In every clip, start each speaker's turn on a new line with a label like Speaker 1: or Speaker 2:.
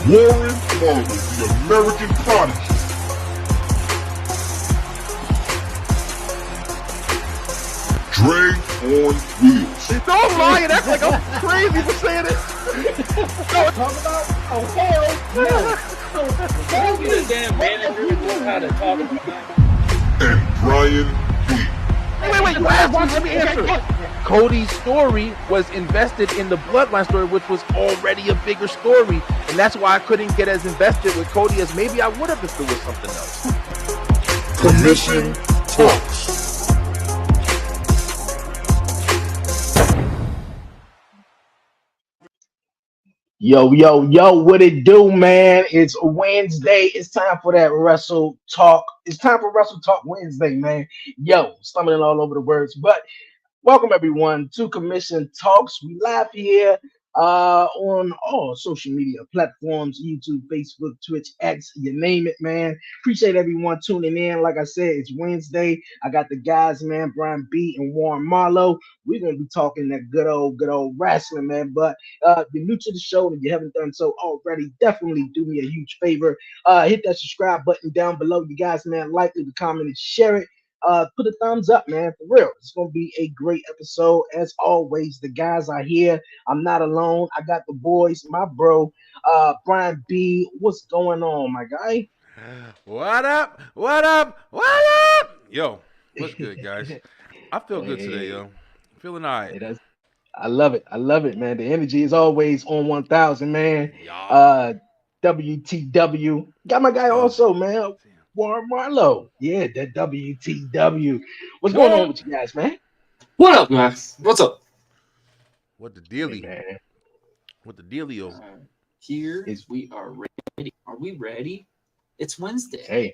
Speaker 1: Warren Marlow, the American Prodigy. Dre on wheels.
Speaker 2: Don't lie and act like I'm crazy for saying it.
Speaker 3: Talk about hell no.
Speaker 4: Don't get a damn manager to know how to talk about that.
Speaker 1: And Brian Lee.
Speaker 2: Wait, you asked me, let me answer it. Cody's story was invested in the Bloodline story, which was already a bigger story, and that's why I couldn't get as invested with Cody as maybe I would have if it was something else.
Speaker 1: Commission Talks.
Speaker 3: Yo, what it do, man? It's Wednesday. It's time for that Wrestle Talk. It's time for Wrestle Talk Wednesday, man. Yo, stumbling all over the words, but welcome everyone to Commission Talks. We live here on all social media platforms, YouTube, Facebook, Twitch, X, you name it, man. Appreciate everyone tuning in. Like I said, it's Wednesday. I got the guys, man, Brian B and Warren Marlow. We're gonna be talking that good old wrestling, man. But if you're new to the show and you haven't done so already, definitely do me a huge favor. Hit that subscribe button down below. You guys, man, like, leave a comment and share it. Put a thumbs up, man, for real. It's gonna be a great episode. As always, the guys are here. I'm not alone. I got the boys, my bro, Brian B. What's going on, my guy?
Speaker 2: What up? Yo, what's good, guys? I feel good today, yo. Feeling all right.
Speaker 3: I love it, man. The energy is always on 1000, man. WTW. Got my guy also, man. Warren Marlow. Yeah, that WTW. What's going on with you guys, man?
Speaker 4: What up, guys? What's up?
Speaker 2: What the dealie?
Speaker 3: Hey, man.
Speaker 2: What the dealio?
Speaker 4: We are ready. Are we ready? It's Wednesday.
Speaker 3: Hey,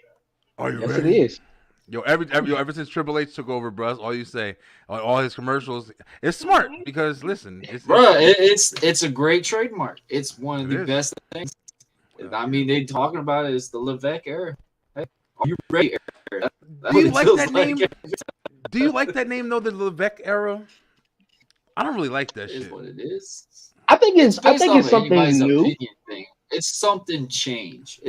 Speaker 2: Are you
Speaker 3: yes,
Speaker 2: ready?
Speaker 3: it is.
Speaker 2: Yo, ever since Triple H took over, bro, all you say on all his commercials, it's smart because listen,
Speaker 4: it's a great trademark. It's one of the best things. I mean, they talking about it as the Levesque era. Hey, are you ready? Era?
Speaker 2: Do you like that name? Do you like that name though, the Levesque era? I don't really like that
Speaker 4: It is
Speaker 2: shit.
Speaker 4: what it is.
Speaker 3: I think it's
Speaker 4: based off of
Speaker 3: something
Speaker 4: anybody's
Speaker 3: new.
Speaker 4: opinion thing. It's something change.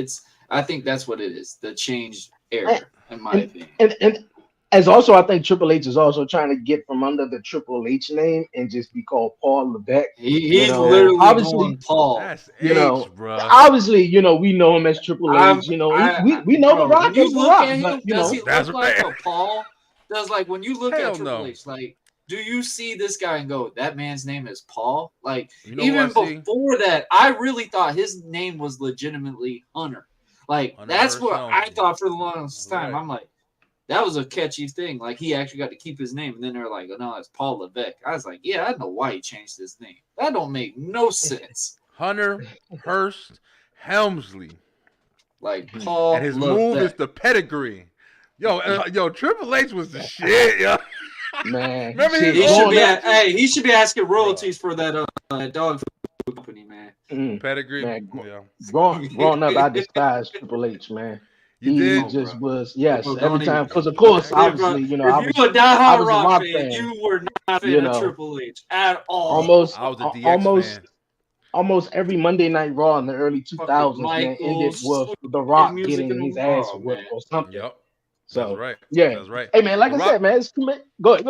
Speaker 4: I think that's what it is. The change era, in my opinion.
Speaker 3: And as also, I think Triple H is also trying to get from under the Triple H name and just be called Paul Levesque.
Speaker 4: He's literally
Speaker 3: obviously
Speaker 4: going Paul.
Speaker 2: That's
Speaker 3: you know,
Speaker 2: H, bro.
Speaker 3: obviously, we know him as Triple H. We know The Rock
Speaker 4: When you
Speaker 3: as The
Speaker 4: look
Speaker 3: Rock,
Speaker 4: at him,
Speaker 3: but
Speaker 4: does he
Speaker 2: That's
Speaker 4: look like
Speaker 2: right.
Speaker 4: a Paul? Does like when you look
Speaker 2: Hell
Speaker 4: at Triple
Speaker 2: no.
Speaker 4: H, like, do you see this guy and go, that man's name is Paul? Like,
Speaker 2: You know
Speaker 4: even
Speaker 2: who I see?
Speaker 4: before that, I really thought his name was legitimately Hunter. Like,
Speaker 2: Hunter
Speaker 4: that's what
Speaker 2: Hearst
Speaker 4: I
Speaker 2: Helmsley.
Speaker 4: thought for the longest time.
Speaker 2: Right.
Speaker 4: I'm like, that was a catchy thing. Like, he actually got to keep his name. And then they're like, oh, no, it's Paul Levesque. I was like, yeah, I know why he changed his name. That don't make no sense.
Speaker 2: Hunter Hearst Helmsley,
Speaker 4: Like, Paul
Speaker 2: and his
Speaker 4: Levesque.
Speaker 2: move is the pedigree. Yo, Triple H was the shit, yo.
Speaker 3: man.
Speaker 2: Remember
Speaker 3: shit,
Speaker 2: his
Speaker 4: He should
Speaker 3: going
Speaker 4: be
Speaker 3: back-
Speaker 4: he should be asking royalties for that dog food company, man.
Speaker 2: Pedigree.
Speaker 3: Man,
Speaker 2: Yeah.
Speaker 3: growing up, I despised Triple H, man.
Speaker 2: You
Speaker 3: He
Speaker 2: did?
Speaker 3: just
Speaker 4: bro.
Speaker 3: was, yes,
Speaker 4: Bro,
Speaker 3: every
Speaker 4: don't
Speaker 3: time.
Speaker 4: even-
Speaker 3: Because, of course,
Speaker 2: If
Speaker 3: obviously,
Speaker 4: if
Speaker 3: I
Speaker 4: you
Speaker 3: was
Speaker 4: a diehard
Speaker 3: a
Speaker 4: Rock
Speaker 3: Rock
Speaker 4: fan,
Speaker 3: fan.
Speaker 4: you were not a fan
Speaker 3: You
Speaker 4: of
Speaker 3: know.
Speaker 4: Triple H at all.
Speaker 3: almost,
Speaker 2: I was a DX
Speaker 3: almost,
Speaker 2: fan.
Speaker 3: almost every Monday Night Raw in the early 2000s, man, ended
Speaker 4: Michaels,
Speaker 3: with The Rock
Speaker 4: music
Speaker 3: getting
Speaker 4: in the
Speaker 3: his ass
Speaker 4: world,
Speaker 3: whipped
Speaker 4: man.
Speaker 3: or something.
Speaker 2: Yep.
Speaker 3: So,
Speaker 2: That's right.
Speaker 3: yeah.
Speaker 2: That's right.
Speaker 3: Hey, man, like
Speaker 2: The
Speaker 3: I said, man, go ahead.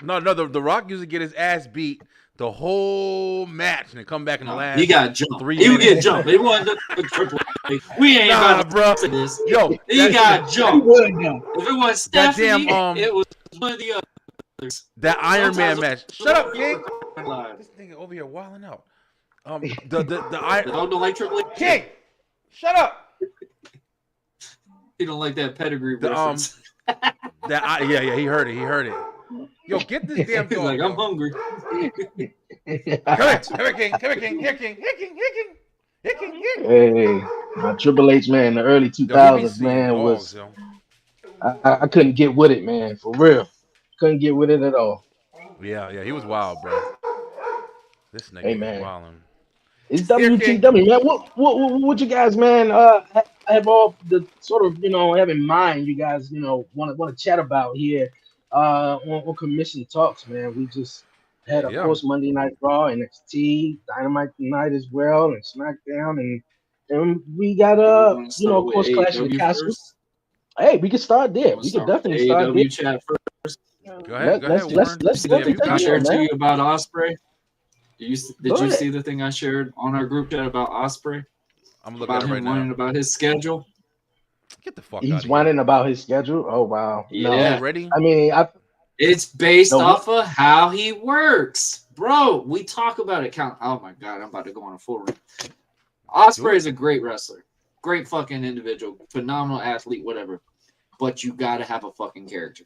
Speaker 2: No, the Rock used to get his ass beat the whole match and then come back in the last.
Speaker 4: He got jumped.
Speaker 2: 3
Speaker 4: He would get
Speaker 2: minutes.
Speaker 4: jumped. He wasn't the Triple H. We ain't
Speaker 2: Nah,
Speaker 4: about
Speaker 2: bro.
Speaker 4: to say this.
Speaker 2: Yo,
Speaker 4: He got jumped.
Speaker 3: would know.
Speaker 4: If it was
Speaker 2: That
Speaker 4: Stephanie,
Speaker 2: damn,
Speaker 4: it was one of the others.
Speaker 2: that Iron Man
Speaker 4: Sometimes
Speaker 2: match. Shut up, King.
Speaker 4: Live.
Speaker 2: This nigga over here wilding out. The Iron
Speaker 4: Don't like Triple H.
Speaker 2: King. Shut up.
Speaker 4: He don't like that pedigree
Speaker 2: The,
Speaker 4: reference.
Speaker 2: Yeah, he heard it. Yo, get this damn
Speaker 4: He's
Speaker 2: dog.
Speaker 4: like,
Speaker 2: yo.
Speaker 4: I'm hungry.
Speaker 2: Come here, King. Here, King.
Speaker 3: Hey, my Triple H, man, in the early
Speaker 2: Yo, he be
Speaker 3: 2000s,
Speaker 2: seeing
Speaker 3: man,
Speaker 2: dogs,
Speaker 3: was
Speaker 2: yo.
Speaker 3: I couldn't get with it, man, for real. Couldn't get with it at all.
Speaker 2: Yeah, he was wild, bro. This nigga
Speaker 3: Hey,
Speaker 2: was
Speaker 3: man.
Speaker 2: wilding.
Speaker 3: It's
Speaker 2: Here, King.
Speaker 3: WTW, man. What you guys, man, have all the sort of, have in mind you guys, want to chat about here on Commission Talks, man. We just had, of
Speaker 2: Yeah.
Speaker 3: course, Monday Night Raw, NXT, Dynamite tonight as well, and SmackDown, and And we got
Speaker 4: You want to
Speaker 3: of
Speaker 4: start with
Speaker 3: course, Clash of the
Speaker 4: AEW
Speaker 3: Castle.
Speaker 4: first?
Speaker 3: Hey, we can start
Speaker 4: You
Speaker 3: there.
Speaker 4: want to
Speaker 3: We can
Speaker 4: start with the
Speaker 3: definitely start there.
Speaker 4: AEW chat first?
Speaker 5: Go ahead,
Speaker 3: Let's
Speaker 5: Warren.
Speaker 3: let's
Speaker 4: See
Speaker 3: go
Speaker 4: the
Speaker 5: Yeah,
Speaker 3: to
Speaker 5: you
Speaker 4: thing I
Speaker 5: got it.
Speaker 3: Daniel,
Speaker 4: shared to
Speaker 3: man.
Speaker 4: you about Osprey? Did
Speaker 3: Go
Speaker 4: you
Speaker 3: ahead.
Speaker 4: see the thing I shared on our group chat about Osprey?
Speaker 5: I'm looking at
Speaker 4: About
Speaker 5: it right
Speaker 4: him whining
Speaker 5: now.
Speaker 4: about his schedule?
Speaker 5: Get the fuck out
Speaker 3: He's
Speaker 5: of here.
Speaker 3: whining about his schedule. Oh wow, no.
Speaker 4: Yeah.
Speaker 5: Already?
Speaker 3: I mean, I
Speaker 4: It's based
Speaker 3: no.
Speaker 4: off of how he works. Bro, we talk about it. Oh my God, I'm about to go on a full rant. Osprey is a great wrestler. Great fucking individual. Phenomenal athlete, whatever. But you got to have a fucking character.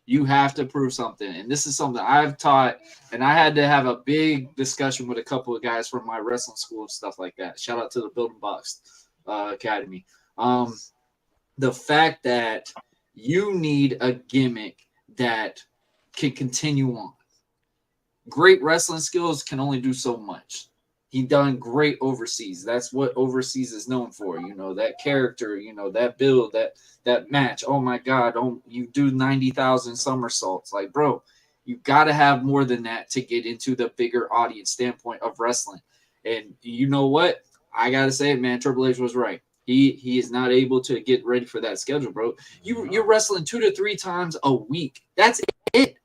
Speaker 4: You have to prove something. And this is something I've taught. And I had to have a big discussion with a couple of guys from my wrestling school and stuff like that. Shout out to the Building Blocks Academy. The fact that you need a gimmick that can continue on. Great wrestling skills can only do so much. He done great overseas. That's what overseas is known for. You know, that character, you know, that build, that match. Oh my God, you do 90,000 somersaults. Like, bro, you got to have more than that to get into the bigger audience standpoint of wrestling. And you know what? I got to say it, man. Triple H was right. He is not able to get ready for that schedule, bro. You're wrestling 2 to 3 times a week. That's it.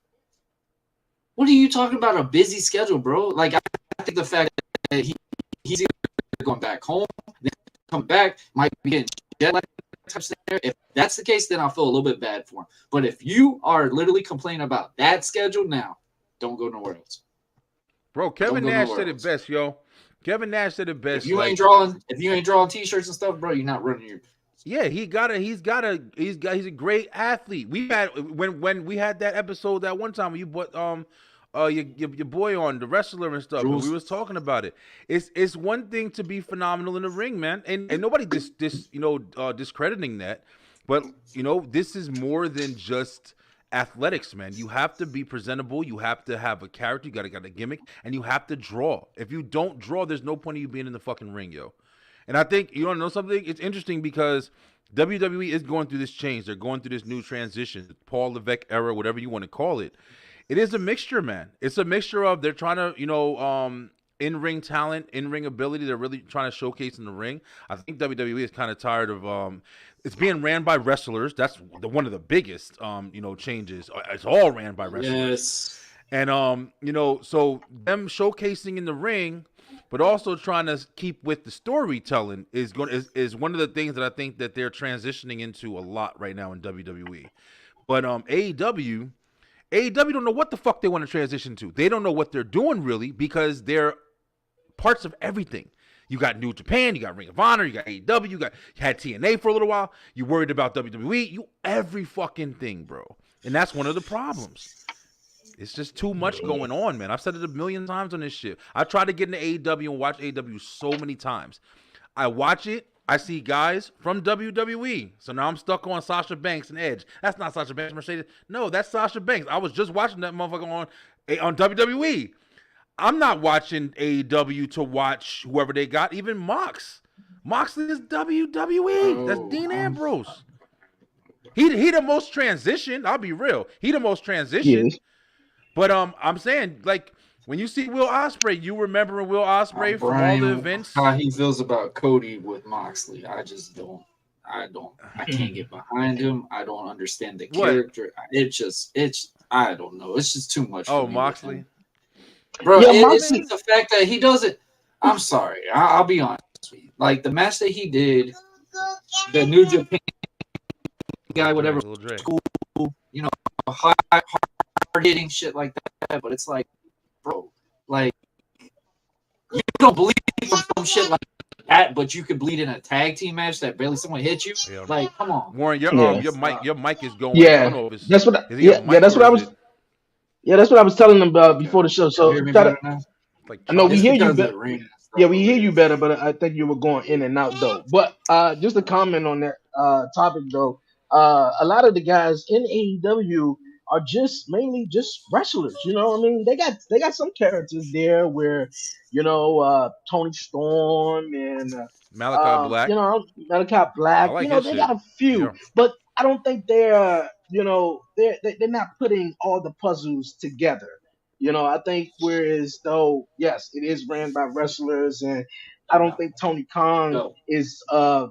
Speaker 4: What are you talking about? A busy schedule, bro? Like, I think the fact that he's either going back home, then come back, might be getting jet lag type scenario. If that's the case, then I'll feel a little bit bad for him. But if you are literally complaining about that schedule now, don't go nowhere else.
Speaker 5: Bro, Kevin Nash said it best, yo. Kevin Nash said it best.
Speaker 4: If you ain't drawing t-shirts and stuff, bro, you're not running your.
Speaker 5: Yeah, he's a great athlete. We had when we had that episode that one time when you brought your boy on, the wrestler and stuff, and we was talking about it. It's one thing to be phenomenal in the ring, man, and nobody discrediting that, but this is more than just athletics, man. You have to be presentable. You have to have a character. You got a gimmick, and you have to draw. If you don't draw, there's no point of you being in the fucking ring, yo. And I think, you want to know something? It's interesting because WWE is going through this change. They're going through this new transition, Paul Levesque era, whatever you want to call it. It is a mixture, man. It's a mixture of they're trying to, in-ring talent, in-ring ability. They're really trying to showcase in the ring. I think WWE is kind of tired of it's being ran by wrestlers. That's one of the biggest, changes. It's all ran by wrestlers.
Speaker 4: Yes.
Speaker 5: And, so them showcasing in the ring, but also trying to keep with the storytelling is one of the things that I think that they're transitioning into a lot right now in WWE. But AEW don't know what the fuck they want to transition to. They don't know what they're doing really because they're parts of everything. You got New Japan, you got Ring of Honor, you got AEW, you had TNA for a little while. You worried about WWE, every fucking thing, bro. And that's one of the problems. It's just too much going on, man. I've said it a million times on this shit. I tried to get into AEW and watch AEW so many times. I watch it. I see guys from WWE. So now I'm stuck on Sasha Banks and Edge. That's not Sasha Banks, Mercedes. No, that's Sasha Banks. I was just watching that motherfucker on WWE. I'm not watching AEW to watch whoever they got, even Mox. Moxley is WWE. That's Dean Ambrose. He the most transitioned. I'll be real. He the most transitioned. Yes. But I'm saying, like, when you see Will Ospreay, you remembering Will Ospreay from all the events.
Speaker 4: How he feels about Cody with Moxley, I just don't. I can't get behind him. I don't understand the character. I don't know. It's just too much.
Speaker 5: Oh, Moxley,
Speaker 4: bro. It's the fact that he doesn't. I'm sorry. I'll be honest with you. Like the match that he did, the New Japan guy, whatever, school, hard hitting shit like that, but it's like, bro, like you don't believe in some shit like that, but you could bleed in a tag team match that barely someone hit you. Yeah. Like, come on,
Speaker 5: Warren, your mic is going.
Speaker 3: Yeah, I don't know if that's what. That's what I was. Yeah, that's what I was telling them about before the show. So I know we hear you better. Yeah, we hear you better, but I think you were going in and out though. But just a comment on that topic though. A lot of the guys in AEW are just mainly just wrestlers, you know what I mean? They got some characters there where, Tony Storm and
Speaker 5: Malachi Black.
Speaker 3: Malachi Black.
Speaker 5: Like
Speaker 3: they got a few, but I don't think they're they're not putting all the puzzles together. I think whereas though, yes, it is ran by wrestlers and I don't think Tony Khan
Speaker 4: No.
Speaker 3: is a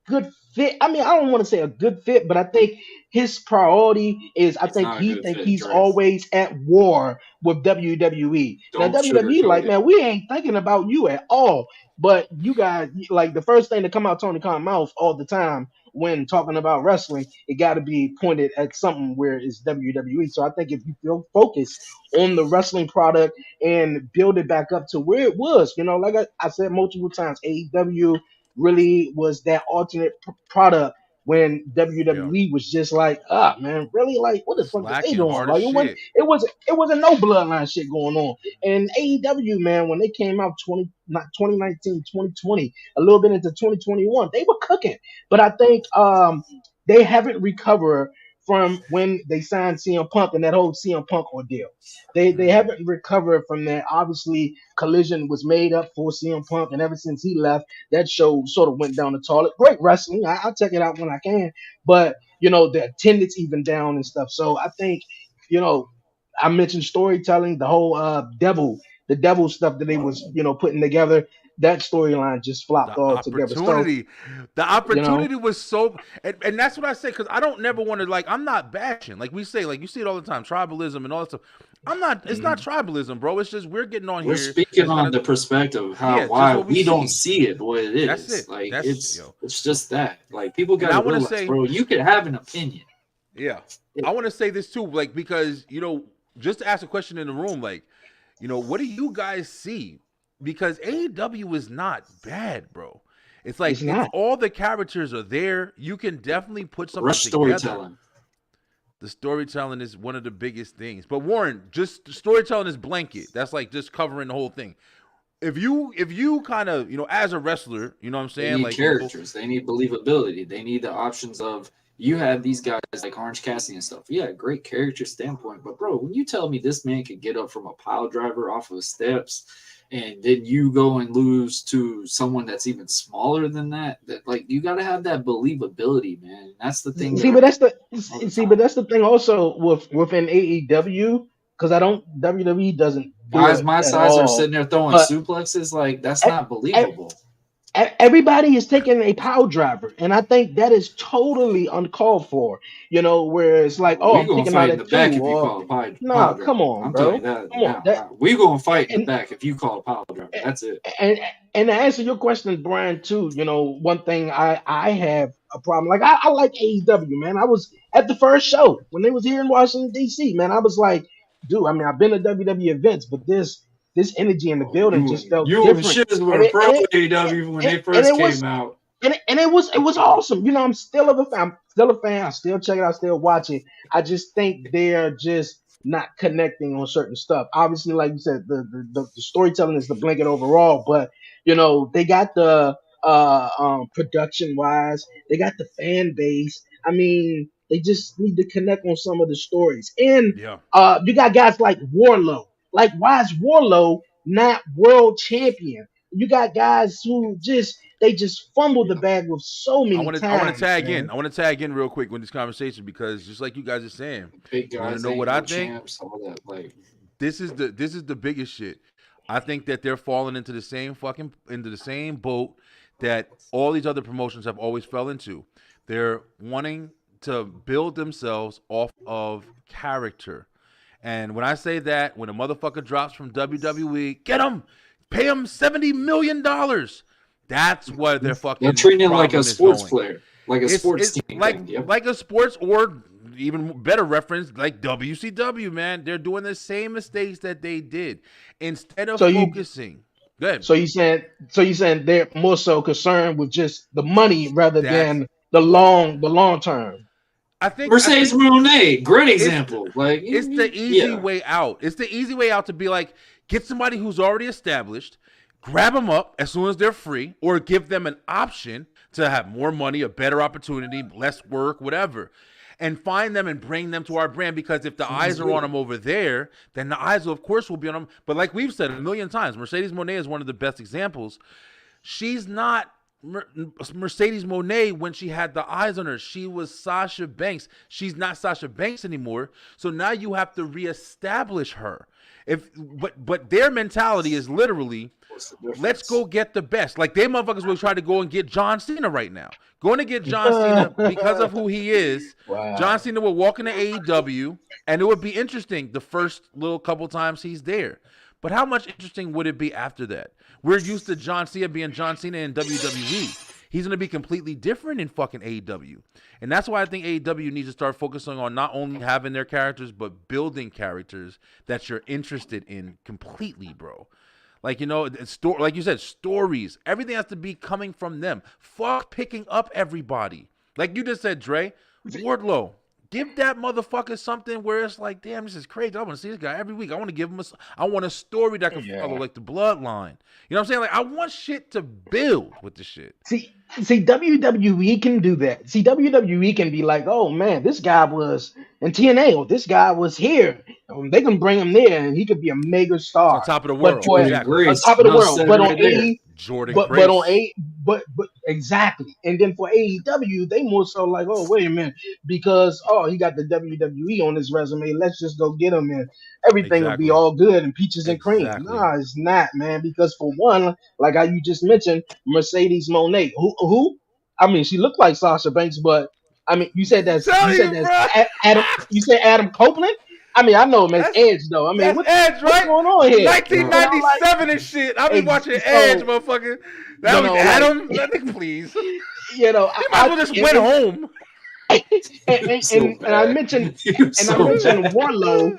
Speaker 3: good fit. I mean, I don't want to say a good fit, but I think his priority is I
Speaker 4: It's
Speaker 3: think
Speaker 4: not a
Speaker 3: he
Speaker 4: good
Speaker 3: think
Speaker 4: fit,
Speaker 3: he's
Speaker 4: Dre.
Speaker 3: always at war with WWE. Now
Speaker 4: Don't
Speaker 3: WWE
Speaker 4: sugarcoat
Speaker 3: like,
Speaker 4: it.
Speaker 3: man, we ain't thinking about you at all. But you guys like the first thing to come out Tony Khan mouth all the time when talking about wrestling, it got to be pointed at something where it's WWE. So I think if you feel focused on the wrestling product and build it back up to where it was, like I said multiple times, AEW really was that alternate product when
Speaker 5: Yeah.
Speaker 3: WWE was just like, ah, man, really, like, what the fuck is they
Speaker 5: Slacking
Speaker 3: doing?
Speaker 5: hard as
Speaker 3: Like,
Speaker 5: shit.
Speaker 3: it wasn't no bloodline shit going on. And AEW, man, when they came out 2019, 2020, a little bit into 2021, they were cooking. But I think they haven't recovered from when they signed CM Punk and that whole CM Punk ordeal. They
Speaker 5: Mm.
Speaker 3: haven't recovered from that. Obviously, Collision was made up for CM Punk, and ever since he left, that show sort of went down the toilet. Great wrestling, I'll check it out when I can, but the attendance even down and stuff. So I think, you know, I mentioned storytelling, the whole the devil stuff that they was putting together. That storyline just flopped
Speaker 5: The
Speaker 3: altogether. So
Speaker 5: opportunity, the
Speaker 3: you know,
Speaker 5: opportunity was so, and that's what I say because I don't never want to like. I'm not bashing like we say, like you see it all the time, tribalism and all that stuff. I'm not. It's not
Speaker 3: mhm.
Speaker 5: tribalism, bro. It's just we're getting on
Speaker 4: We're
Speaker 5: here,
Speaker 4: speaking
Speaker 5: just kind
Speaker 4: on
Speaker 5: of
Speaker 4: the perspective of
Speaker 5: yeah, just
Speaker 4: why
Speaker 5: what we
Speaker 4: we don't
Speaker 5: see.
Speaker 4: see it the way it
Speaker 5: That's
Speaker 4: is.
Speaker 5: it.
Speaker 4: Like
Speaker 5: That's yo.
Speaker 4: it's just that. Like people
Speaker 5: And I
Speaker 4: gotta
Speaker 5: want to
Speaker 4: realize,
Speaker 5: say,
Speaker 4: bro, you could have an opinion.
Speaker 5: yeah, I want to say this too, like because just to ask a question in the room, like what do you guys see? Because AEW is not bad, bro. It's
Speaker 3: It's
Speaker 5: like it's
Speaker 3: not.
Speaker 5: all the characters are there. You can definitely put something
Speaker 4: Rush
Speaker 5: together.
Speaker 4: storytelling.
Speaker 5: The storytelling is one of the biggest things. But Warren, just storytelling is blanket. That's like just covering the whole thing. If you kind of as a wrestler, you know what I'm
Speaker 4: They
Speaker 5: saying?
Speaker 4: need
Speaker 5: Like
Speaker 4: characters. They need believability. They need the options of you have these guys like Orange Cassidy and stuff. Yeah, great character standpoint. But bro, when you tell me this man could get up from a pile driver off of steps and then you go and lose to someone that's even smaller than that like you gotta have that believability, man. That's the thing
Speaker 3: See,
Speaker 4: that
Speaker 3: but that's the
Speaker 4: all the
Speaker 3: see, but
Speaker 4: time.
Speaker 3: that's the thing also within AEW because I don't WWE doesn't do
Speaker 4: Guys
Speaker 3: it
Speaker 4: my
Speaker 3: at
Speaker 4: size are
Speaker 3: all.
Speaker 4: sitting there throwing
Speaker 3: But
Speaker 4: suplexes, like that's
Speaker 3: e-
Speaker 4: not
Speaker 3: e-
Speaker 4: believable.
Speaker 3: everybody is taking a power driver, and I think that is totally uncalled for. Where it's like, oh,
Speaker 4: We
Speaker 3: I'm
Speaker 4: gonna
Speaker 3: kicking out
Speaker 4: fight in the
Speaker 3: at two,
Speaker 4: back if you
Speaker 3: or
Speaker 4: call a pile
Speaker 3: no,
Speaker 4: driver.
Speaker 3: come on,
Speaker 4: I'm telling you
Speaker 3: bro,
Speaker 4: that
Speaker 3: come on.
Speaker 4: now.
Speaker 3: That
Speaker 4: We gonna fight in the
Speaker 3: and
Speaker 4: back if you call a pile driver. That's it.
Speaker 3: and and to answer your question, Brian, too. One thing I have a problem. Like I like AEW, man. I was at the first show when they was here in Washington D.C. Man, I was like, dude. I mean, I've been to WWE events, but this energy in the
Speaker 4: Oh,
Speaker 3: building just felt
Speaker 4: you and
Speaker 3: different,
Speaker 4: shiz
Speaker 3: and
Speaker 4: were
Speaker 3: it
Speaker 4: pro
Speaker 3: and
Speaker 4: AEW when
Speaker 3: it,
Speaker 4: they
Speaker 3: and
Speaker 4: first
Speaker 3: it
Speaker 4: came
Speaker 3: was
Speaker 4: out.
Speaker 3: and it was awesome. I'm still of a fan. I'm still a fan. I still check it out. Still watch it. I just think they're just not connecting on certain stuff. Obviously, like you said, the storytelling is the blanket overall, but they got the production wise, they got the fan base. I mean, they just need to connect on some of the stories. And
Speaker 5: yeah.
Speaker 3: you got guys like Warlow. Like, why is Warlow not world champion? You got guys who they just fumbled the
Speaker 4: Yeah.
Speaker 3: bag with so many
Speaker 5: I want to
Speaker 3: times,
Speaker 5: tag in.
Speaker 3: man.
Speaker 5: I want to tag in real quick with this conversation because just like you guys are saying,
Speaker 4: Big
Speaker 5: you want to
Speaker 4: guys
Speaker 5: know
Speaker 4: ain't
Speaker 5: what I
Speaker 4: no
Speaker 5: think?
Speaker 4: champs, all that. Like
Speaker 5: This is the biggest shit. I think that they're falling into the same boat that all these other promotions have always fell into. They're wanting to build themselves off of character. And when I say that, when a motherfucker drops from WWE, get him, pay him $70 million. That's where their
Speaker 4: they're
Speaker 5: fucking
Speaker 4: treating it like a
Speaker 5: problem is
Speaker 4: sports
Speaker 5: going.
Speaker 4: player, like a sports team
Speaker 5: like
Speaker 4: thing. Yep.
Speaker 5: like a sports or even better reference like WCW, man. They're doing the same mistakes that they did instead of
Speaker 3: So you
Speaker 5: focusing. Good.
Speaker 3: so you saying they're more so concerned with just the money rather
Speaker 5: That's
Speaker 3: than the long term.
Speaker 5: I think
Speaker 4: Mercedes Monet, great
Speaker 5: it's
Speaker 4: example. Like
Speaker 5: it's the easy
Speaker 4: yeah,
Speaker 5: way out. It's the easy way out to be like get somebody who's already established, grab them up as soon as they're free, or give them an option to have more money, a better opportunity, less work, whatever. And find them and bring them to our brand because if the eyes are on them over there, then the eyes, of course, will be on them. But like we've said a million times, Mercedes Monet is one of the best examples. She's not Mercedes Monet when she had the eyes on her. She was Sasha Banks. She's not Sasha Banks anymore. So now you have to reestablish her. But their mentality is literally,
Speaker 4: What's the difference?
Speaker 5: let's go get the best. Like they motherfuckers will try to go and get John Cena right now. Going to get John Cena because of who he is.
Speaker 3: Wow.
Speaker 5: John Cena will walk into AEW, and it would be interesting the first little couple times he's there. But how much interesting would it be after that? We're used to John Cena being John Cena in WWE. He's going to be completely different in fucking AEW. And that's why I think AEW needs to start focusing on not only having their characters, but building characters that you're interested in completely, bro. Like, you know, like you said, stories. Everything has to be coming from them. Fuck picking up everybody. Like you just said, Dre, Wardlow. Give that motherfucker something where it's like, damn, this is crazy. I want to see this guy every week. I want to give him I want a story that can follow, like the bloodline. You know what I'm saying? Like, I want shit to build with the shit.
Speaker 3: See, WWE can do that. See, WWE can be like, oh man, this guy was in TNA, or this guy was here. They can bring him there, and he could be a mega
Speaker 5: It's
Speaker 3: star.
Speaker 5: on top of the
Speaker 3: But
Speaker 5: world.
Speaker 3: for-
Speaker 5: Exactly.
Speaker 3: On top of the
Speaker 4: No,
Speaker 3: world,
Speaker 4: said
Speaker 3: but
Speaker 4: it
Speaker 3: on
Speaker 4: right there.
Speaker 5: Jordan
Speaker 3: but
Speaker 5: Grace.
Speaker 3: but exactly. And then for AEW, they more so like, oh wait a minute, because he got the WWE on his resume. Let's just go get him, and everything will
Speaker 5: Exactly.
Speaker 3: be all good and peaches and cream.
Speaker 5: Exactly.
Speaker 3: Nah, it's not, man. Because for one, like how you just mentioned, Mercedes Moné, who? I mean, she looked like Sasha Banks, but I mean, you said that's Adam. You said Adam Copeland. I mean, I know him as
Speaker 5: That's-
Speaker 3: Edge, though. I mean,
Speaker 5: That's
Speaker 3: what's
Speaker 5: Edge, right?
Speaker 3: going on here?
Speaker 5: 1997 and shit. I be watching Edge, motherfucker. That was Adam. Nothing, please. You
Speaker 3: You know,
Speaker 5: might as well just went home.
Speaker 3: and I mentioned Warlow.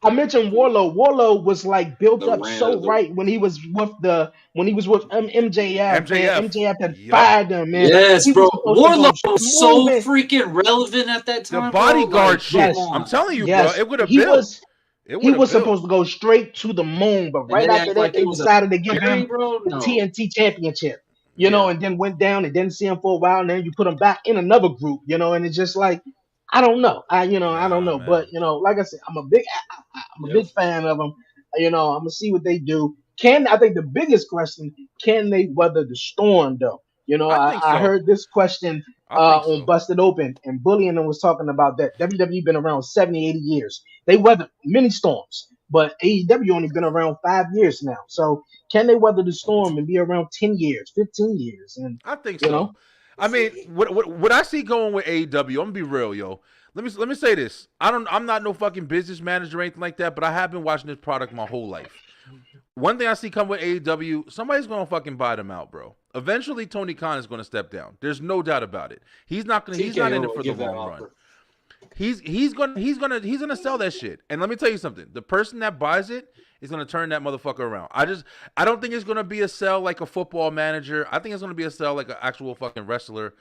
Speaker 3: I mentioned Warlow. Warlow was like built
Speaker 4: The
Speaker 3: up so
Speaker 4: Randall.
Speaker 3: right when he was with MJF.
Speaker 5: MJF.
Speaker 3: MJF had
Speaker 5: Yup.
Speaker 3: fired him, man.
Speaker 4: Yes,
Speaker 3: He
Speaker 4: bro.
Speaker 3: was supposed to go
Speaker 4: Warlock was so
Speaker 3: smooth, man.
Speaker 4: freaking relevant at that
Speaker 5: The
Speaker 4: time.
Speaker 5: bodyguard
Speaker 4: bro. Like,
Speaker 5: shit.
Speaker 4: come on.
Speaker 5: I'm telling you,
Speaker 3: Yes,
Speaker 5: bro. It would have
Speaker 3: he
Speaker 5: built.
Speaker 3: was. He was supposed to go straight to the moon, but right
Speaker 4: then
Speaker 3: after
Speaker 4: act
Speaker 3: that,
Speaker 4: like
Speaker 3: they
Speaker 4: it was a
Speaker 3: decided to give
Speaker 4: Barry,
Speaker 3: him
Speaker 4: bro?
Speaker 3: the
Speaker 4: No.
Speaker 3: TNT Championship. You know, and then went down and didn't see him for a while, and then you put him back in another group, you know, and it's just like, I don't know. I don't know.
Speaker 5: man.
Speaker 3: But, you know, like I said, I'm a big fan of them. You know, I'm going to see what they do. I think the biggest question, can they weather the storm, though? You know,
Speaker 5: I think
Speaker 3: I
Speaker 5: so.
Speaker 3: heard this question
Speaker 5: I think
Speaker 3: on
Speaker 5: so.
Speaker 3: Busted Open, and Bullion was talking about that. WWE been around 70, 80 years. They weathered many storms, but AEW only been around 5 years now. So can they weather the storm and be around 10 years, 15 years? And
Speaker 5: I think
Speaker 3: you
Speaker 5: so.
Speaker 3: know?
Speaker 5: I mean, what I see going with AEW, I'm gonna be real, yo. Let me say this. I'm not no fucking business manager or anything like that, but I have been watching this product my whole life. One thing I see come with AEW, somebody's gonna fucking buy them out, bro. Eventually, Tony Khan is gonna step down. There's no doubt about it. He's not in it for the long run. He's gonna sell that shit. And let me tell you something. The person that buys it is gonna turn that motherfucker around. I don't think it's gonna be a sell like a football manager. I think it's gonna be a sell like an actual fucking wrestler.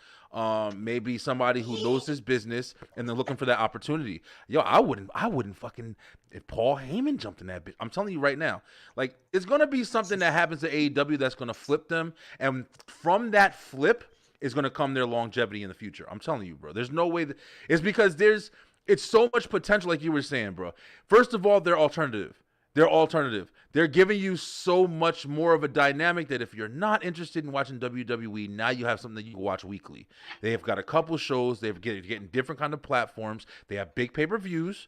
Speaker 5: Maybe somebody who knows his business and they're looking for that opportunity. Yo, I wouldn't fucking, if Paul Heyman jumped in that bitch. I'm telling you right now, like, it's gonna be something that happens to AEW that's gonna flip them, and from that flip is going to come their longevity in the future. I'm telling you, bro. There's no way that it's because it's so much potential, like you were saying, bro. First of all, they're alternative. They're giving you so much more of a dynamic that if you're not interested in watching WWE, now you have something that you can watch weekly. They have got a couple shows. They're getting different kind of platforms. They have big pay-per-views.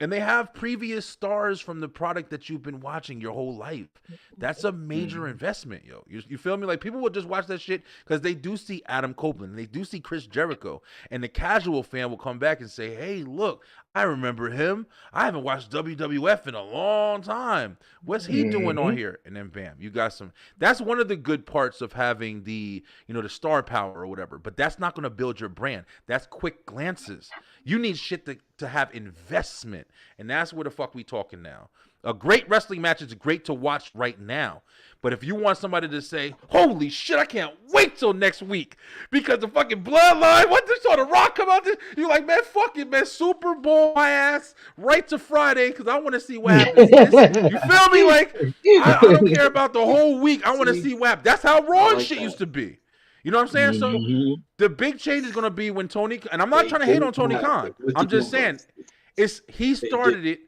Speaker 5: And they have previous stars from the product that you've been watching your whole life. That's a major investment, yo. You feel me? Like, people will just watch that shit because they do see Adam Copeland. They do see Chris Jericho. And the casual fan will come back and say, hey, look, I remember him. I haven't watched WWF in a long time. What's he doing on here? And then, bam, you got some. That's one of the good parts of having the star power or whatever. But that's not going to build your brand. That's quick glances. You need shit to have investment. And that's where the fuck we talking now. A great wrestling match is great to watch right now. But if you want somebody to say, holy shit, I can't wait till next week because the fucking bloodline, what this sort of Rock come out there? You're like, man, fuck it, man. Super Bowl my ass right to Friday because I want to see what happens. You feel me? Like, I don't care about the whole week. I want to see what happens. That's how Raw and shit used to be. You know what I'm saying? So the big change is going to be when Tony, and I'm not trying to hate on Tony Khan. I'm just saying, he started it,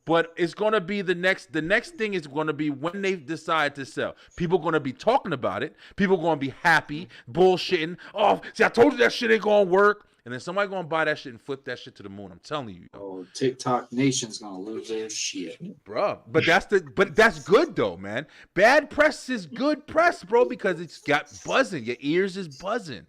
Speaker 5: but it's going to be the next thing is going to be when they decide to sell. People are going to be talking about it. People are going to be happy, bullshitting. Oh, see, I told you that shit ain't going to work. and then somebody gonna buy that shit and flip that shit to the moon. I'm telling you, yo.
Speaker 4: Oh, TikTok Nation's gonna lose their shit.
Speaker 5: Bruh. But that's good though, man. Bad press is good press, bro, because it's got buzzing. Your ears is buzzing.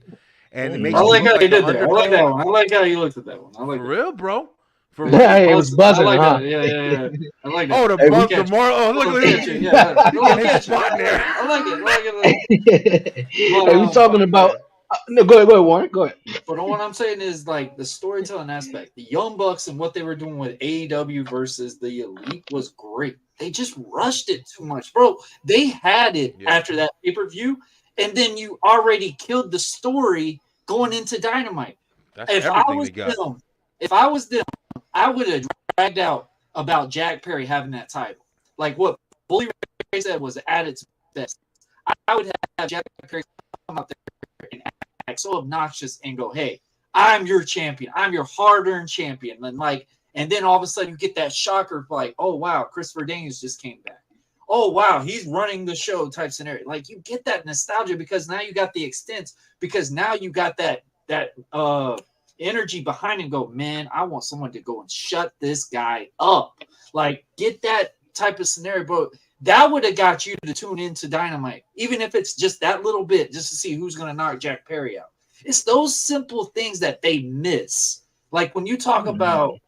Speaker 5: And it makes
Speaker 4: I
Speaker 5: you
Speaker 4: like
Speaker 5: look
Speaker 4: how you
Speaker 5: the
Speaker 4: did that. I like
Speaker 5: underdog.
Speaker 4: that one. I like how you looked at that one. I like
Speaker 5: For
Speaker 4: that.
Speaker 5: real, bro. For real.
Speaker 3: Yeah, it was buzzing,
Speaker 4: I like
Speaker 3: huh?
Speaker 4: that. Yeah. I like that.
Speaker 5: Oh, the
Speaker 3: Hey, we
Speaker 5: buzz,
Speaker 4: catch
Speaker 5: the more. Oh, look
Speaker 4: Little
Speaker 5: at
Speaker 4: catching,
Speaker 5: this.
Speaker 4: yeah. Little
Speaker 5: His
Speaker 4: catching.
Speaker 5: spot there.
Speaker 4: I like it. I like it.
Speaker 3: Hey, we talking about no, go ahead, Warren. Go ahead.
Speaker 4: But what I'm saying is like the storytelling aspect, the Young Bucks and what they were doing with AEW versus the Elite was great. They just rushed it too much, bro. They had it after that pay-per-view, and then you already killed the story going into Dynamite.
Speaker 5: That's
Speaker 4: If I
Speaker 5: everything
Speaker 4: was
Speaker 5: they got.
Speaker 4: them, I would have dragged out about Jack Perry having that title. Like what Bully Ray said was at its best. I would have Jack Perry come out there and act so obnoxious and go, "Hey, I'm your champion. I'm your hard-earned champion." And then all of a sudden you get that shocker, like, "Oh wow, Christopher Daniels just came back. Oh wow, he's running the show," type scenario. Like you get that nostalgia because now you got the extents. Because now you got that energy behind him. Go, man, I want someone to go and shut this guy up. Like get that type of scenario, bro. That would have got you to tune into Dynamite, even if it's just that little bit, just to see who's going to knock Jack Perry out. It's those simple things that they miss. Like when you talk about,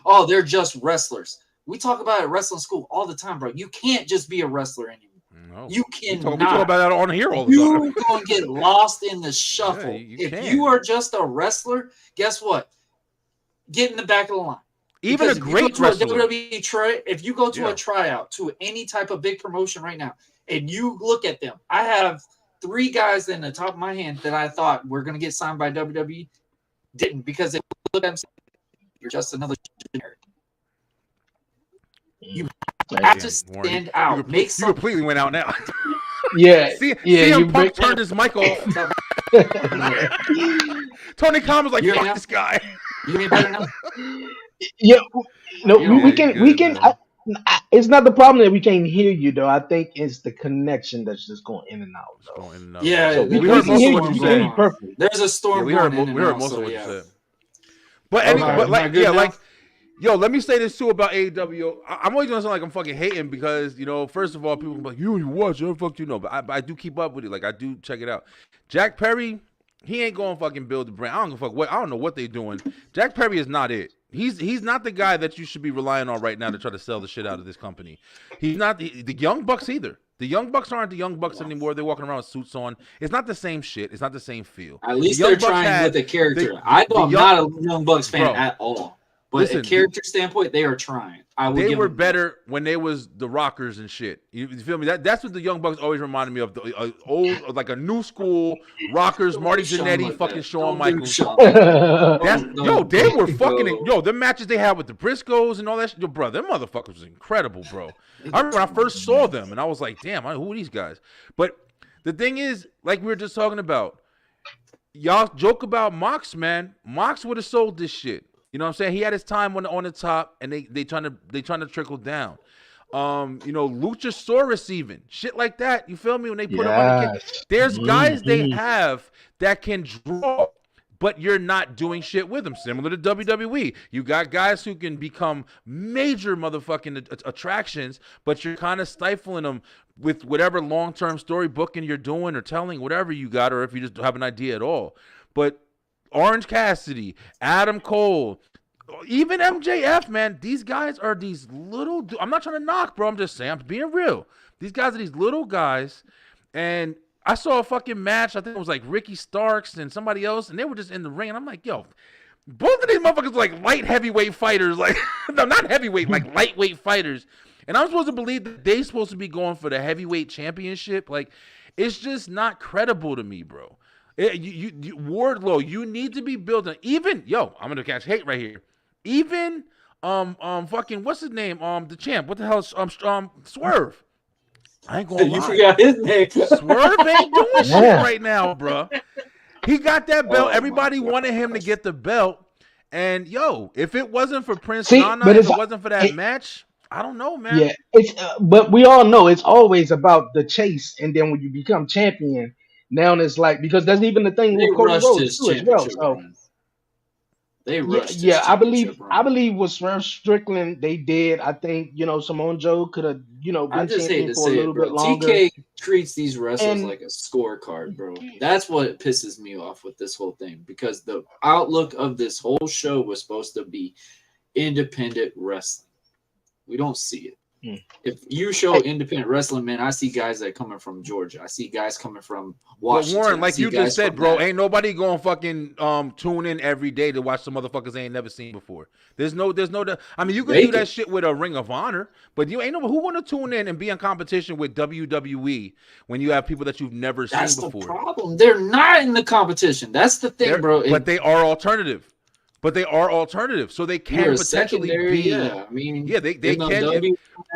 Speaker 4: oh, they're just wrestlers. We talk about it at wrestling school all the time, bro. You can't just be a wrestler anymore.
Speaker 5: No.
Speaker 4: You
Speaker 5: We talk
Speaker 4: cannot.
Speaker 5: about that on here all the time.
Speaker 4: You're going to get lost in the shuffle.
Speaker 5: Yeah,
Speaker 4: if
Speaker 5: can.
Speaker 4: you are just a wrestler, guess what? Get in the back of the line.
Speaker 5: Even
Speaker 4: Because
Speaker 5: a great wrestler.
Speaker 4: if you go to a tryout to any type of big promotion right now, and you look at them, I have 3 guys in the top of my hand that I thought were going to get signed by WWE, didn't because they look at them and say, "You're just another generic." You have to stand out.
Speaker 5: You
Speaker 4: Make some.
Speaker 5: completely went out now.
Speaker 3: Yeah,
Speaker 5: See,
Speaker 3: yeah.
Speaker 5: CM
Speaker 3: You
Speaker 5: Punk
Speaker 3: break.
Speaker 5: turned his mic off. Tony Khan was like,
Speaker 4: You're
Speaker 5: "Fuck
Speaker 4: now-
Speaker 5: this guy."
Speaker 4: You ain't better now.
Speaker 3: Yeah, no,
Speaker 4: Yeah,
Speaker 3: we
Speaker 5: you're
Speaker 3: can.
Speaker 5: good,
Speaker 3: We can.
Speaker 5: man.
Speaker 3: It's not the problem that we can't hear you though. I think it's the connection that's just going in and out. Though.
Speaker 5: Going in and out.
Speaker 4: Yeah,
Speaker 3: So
Speaker 5: we
Speaker 3: we
Speaker 5: heard
Speaker 3: can
Speaker 5: most
Speaker 3: hear
Speaker 5: of
Speaker 3: you.
Speaker 5: what
Speaker 3: We
Speaker 5: you
Speaker 3: can hear
Speaker 5: said.
Speaker 3: you perfectly.
Speaker 4: There's a storm
Speaker 5: Yeah, we
Speaker 4: going
Speaker 5: heard
Speaker 4: in
Speaker 5: we
Speaker 4: and
Speaker 5: heard
Speaker 4: out,
Speaker 5: most
Speaker 4: so,
Speaker 5: of what
Speaker 4: yeah.
Speaker 5: you said. But anyway,
Speaker 4: Am I
Speaker 5: like,
Speaker 4: good
Speaker 5: yeah,
Speaker 4: now?
Speaker 5: like, yo, let me say this too about AEW. I'm always gonna sound like I'm fucking hating because, you know, first of all, people can be like, you watch, you fuck you know, but I do keep up with it. Like, I do check it out. Jack Perry, he ain't gonna fucking build the brand. I don't give a fuck what. I don't know what they doing. Jack Perry is not it. He's not the guy that you should be relying on right now to try to sell the shit out of this company. He's not the Young Bucks either. The Young Bucks aren't the Young Bucks anymore. They're walking around with suits on. It's not the same shit. It's not the same feel.
Speaker 4: At least
Speaker 5: The Young
Speaker 4: they're
Speaker 5: Bucks
Speaker 4: trying
Speaker 5: had-
Speaker 4: with the character.
Speaker 5: the-
Speaker 4: I'm
Speaker 5: the Young-
Speaker 4: not a Young Bucks fan
Speaker 5: Bro,
Speaker 4: at all. But
Speaker 5: listen,
Speaker 4: a character standpoint, they are trying. I would
Speaker 5: They
Speaker 4: give
Speaker 5: were
Speaker 4: them-
Speaker 5: better when they was the Rockers and shit. You feel me? That's what the Young Bucks always reminded me of. The old, like a new school Rockers,
Speaker 4: Don't
Speaker 5: Marty
Speaker 4: do Shawn
Speaker 5: Jannetty,
Speaker 4: like
Speaker 5: fucking
Speaker 4: that.
Speaker 5: Shawn
Speaker 4: Don't do
Speaker 5: Michaels.
Speaker 4: Shawn.
Speaker 5: That's
Speaker 4: No,
Speaker 5: yo, they were
Speaker 4: no.
Speaker 5: fucking yo. The matches they had with the Briscoes and all that shit, yo, bro, them motherfuckers was incredible, bro. I remember when I first saw them and I was like, damn, who are these guys? But the thing is, like we were just talking about, y'all joke about Mox, man. Mox would have sold this shit. You know what I'm saying? He had his time on the top, and they trying to trickle down. You know, Luchasaurus even shit like that. You feel me? When they put him on the kid,
Speaker 3: Yes.
Speaker 5: there's guys they
Speaker 3: Mhm.
Speaker 5: have that can draw, but you're not doing shit with them. Similar to WWE, you got guys who can become major motherfucking attractions, but you're kind of stifling them with whatever long-term story booking you're doing or telling, whatever you got, or if you just have an idea at all. But Orange Cassidy, Adam Cole, even MJF, man, these guys are these little. I'm not trying to knock, bro. I'm just saying, I'm being real. These guys are these little guys, and I saw a fucking match. I think it was like Ricky Starks and somebody else, and they were just in the ring. And I'm like, yo, both of these motherfuckers are like light heavyweight fighters, like no, not heavyweight, like lightweight fighters. And I'm supposed to believe that they're supposed to be going for the heavyweight championship. Like, it's just not credible to me, bro. Wardlow, you need to be building. Even yo, I'm gonna catch hate right here. Even fucking what's his name? The champ. What the hell? Swerve. I ain't gonna lie.
Speaker 4: You forgot his name.
Speaker 5: Swerve ain't doing shit
Speaker 3: Yeah.
Speaker 5: right now, bro. He got that belt.
Speaker 4: Oh,
Speaker 5: Everybody
Speaker 4: my
Speaker 5: wanted him to get the belt. And yo, if it wasn't for Prince
Speaker 3: See,
Speaker 5: Nana,
Speaker 3: but
Speaker 5: if
Speaker 3: it's-
Speaker 5: it wasn't for that
Speaker 3: it-
Speaker 5: match, I don't know, man.
Speaker 3: Yeah, it's but we all know it's always about the chase, and then when you become champion, Now it's like because that's even the thing
Speaker 4: They
Speaker 3: with Cody
Speaker 4: rushed
Speaker 3: Rhodes
Speaker 4: his
Speaker 3: too as well.
Speaker 4: championship
Speaker 3: So
Speaker 4: run. They
Speaker 3: yeah,
Speaker 4: rushed his
Speaker 3: yeah,
Speaker 4: championship
Speaker 3: I
Speaker 4: run.
Speaker 3: believe with Swerve Strickland they did. I think Samoa Joe could have
Speaker 4: I
Speaker 3: been
Speaker 4: just hate
Speaker 3: champion
Speaker 4: to
Speaker 3: for a
Speaker 4: say
Speaker 3: little
Speaker 4: it, bro.
Speaker 3: bit longer.
Speaker 4: TK treats these wrestlers
Speaker 3: And
Speaker 4: like a scorecard, bro. That's what pisses me off with this whole thing because the outlook of this whole show was supposed to be independent wrestling. We don't see it.
Speaker 3: Hmm.
Speaker 4: If you show independent wrestling, man, I see guys that are coming from Georgia. I see guys coming from Washington.
Speaker 5: But Warren,
Speaker 4: I
Speaker 5: like
Speaker 4: see
Speaker 5: you
Speaker 4: guys
Speaker 5: just said,
Speaker 4: from
Speaker 5: bro,
Speaker 4: that.
Speaker 5: ain't nobody going fucking tune in every day to watch some motherfuckers they ain't never seen before. There's no. I mean, you can
Speaker 4: They
Speaker 5: do that
Speaker 4: can.
Speaker 5: shit with a Ring of Honor, but you ain't no who want to tune in and be in competition with WWE when you have people that you've never
Speaker 4: That's
Speaker 5: seen
Speaker 4: the
Speaker 5: before.
Speaker 4: problem. They're not in the competition. That's the thing, bro.
Speaker 5: But they are alternative. So they
Speaker 4: You're
Speaker 5: can
Speaker 4: a
Speaker 5: potentially
Speaker 4: secondary,
Speaker 5: be.
Speaker 4: yeah. I mean,
Speaker 5: Yeah, they can
Speaker 4: MLW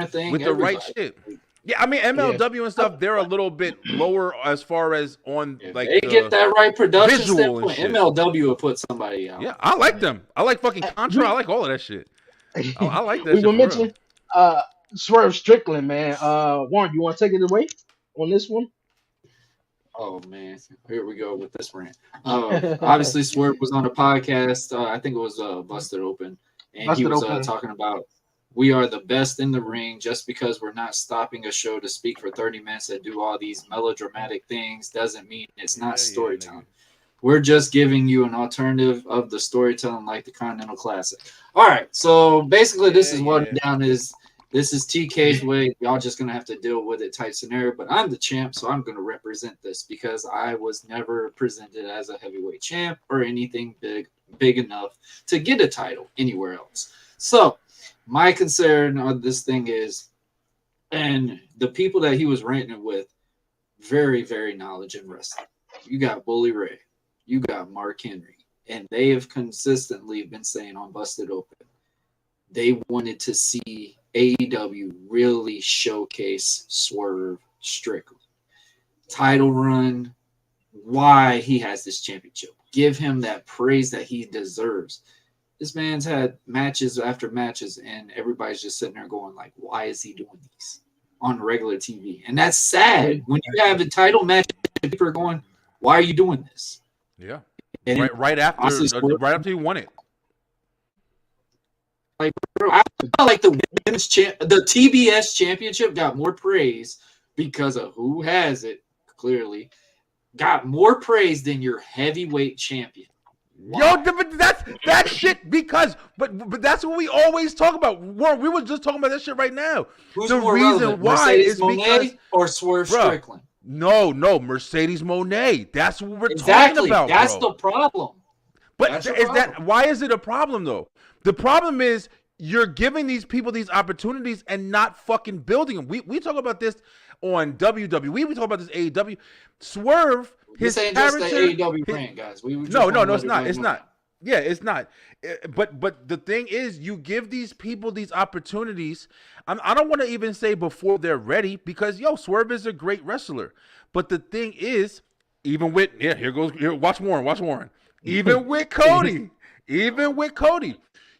Speaker 4: thing,
Speaker 5: with the right
Speaker 4: everybody.
Speaker 5: shit. Yeah, I mean MLW and stuff, they're a little bit lower as far as on
Speaker 4: If
Speaker 5: like
Speaker 4: they get that right production
Speaker 5: visual and
Speaker 4: standpoint,
Speaker 5: shit.
Speaker 4: MLW will put somebody out.
Speaker 5: Yeah, I like them. I like fucking Contra. I like all of that shit. I like that
Speaker 3: we
Speaker 5: shit
Speaker 3: were
Speaker 5: for real.
Speaker 3: mentioning Swerve Strickland, man. Warren, you want to take it away on this one?
Speaker 4: Oh man, here we go with this rant. Obviously, Swerve was on a podcast. I think it was Busted Open, and he
Speaker 3: Busted
Speaker 4: was
Speaker 3: Open.
Speaker 4: talking about we are the best in the ring. Just because we're not stopping a show to speak for 30 minutes and do all these melodramatic things doesn't mean it's not storytelling. We're just giving you an alternative of the storytelling like the Continental Classic. All right, so basically, this is what it down is. This is TK's way. Y'all just going to have to deal with it type scenario. But I'm the champ, so I'm going to represent this because I was never presented as a heavyweight champ or anything big enough to get a title anywhere else. So my concern on this thing is, and the people that he was ranting with, very, very knowledge in wrestling. You got Bully Ray. You got Mark Henry. And they have consistently been saying on Busted Open, they wanted to see AEW really showcase Swerve Strickland. Title run, why he has this championship. Give him that praise that he deserves. This man's had matches after matches, and everybody's just sitting there going like, why is he doing these on regular TV? And that's sad. When you have a title match, people are going, why are you doing this?
Speaker 5: Yeah.
Speaker 4: And
Speaker 5: Right after you won it.
Speaker 4: Like, bro, I felt like the TBS championship got more praise because of who has it, clearly. Got more praise than your heavyweight champion.
Speaker 5: Yo, but that's shit because but that's what we always talk about. We were just talking about that shit right now.
Speaker 4: Who's
Speaker 5: the
Speaker 4: more
Speaker 5: reason
Speaker 4: relevant,
Speaker 5: why
Speaker 4: Mercedes
Speaker 5: is
Speaker 4: Moné
Speaker 5: because
Speaker 4: or Swerve
Speaker 5: Bro,
Speaker 4: Strickland?
Speaker 5: No, Mercedes Moné. That's what we're
Speaker 4: Exactly.
Speaker 5: talking about.
Speaker 4: That's
Speaker 5: bro.
Speaker 4: the problem.
Speaker 5: But
Speaker 4: That's
Speaker 5: is
Speaker 4: the problem.
Speaker 5: that why is it a problem though? The problem is you're giving these people these opportunities and not fucking building them. We talk about this on WWE. We talk about this AEW. Swerve, his
Speaker 4: This ain't just
Speaker 5: character.
Speaker 4: the AEW brand, guys.
Speaker 5: No, it's not. It's not. Yeah, it's not. But the thing is, you give these people these opportunities. I don't want to even say before they're ready because Swerve is a great wrestler. But the thing is, even with watch Warren. Even with Cody,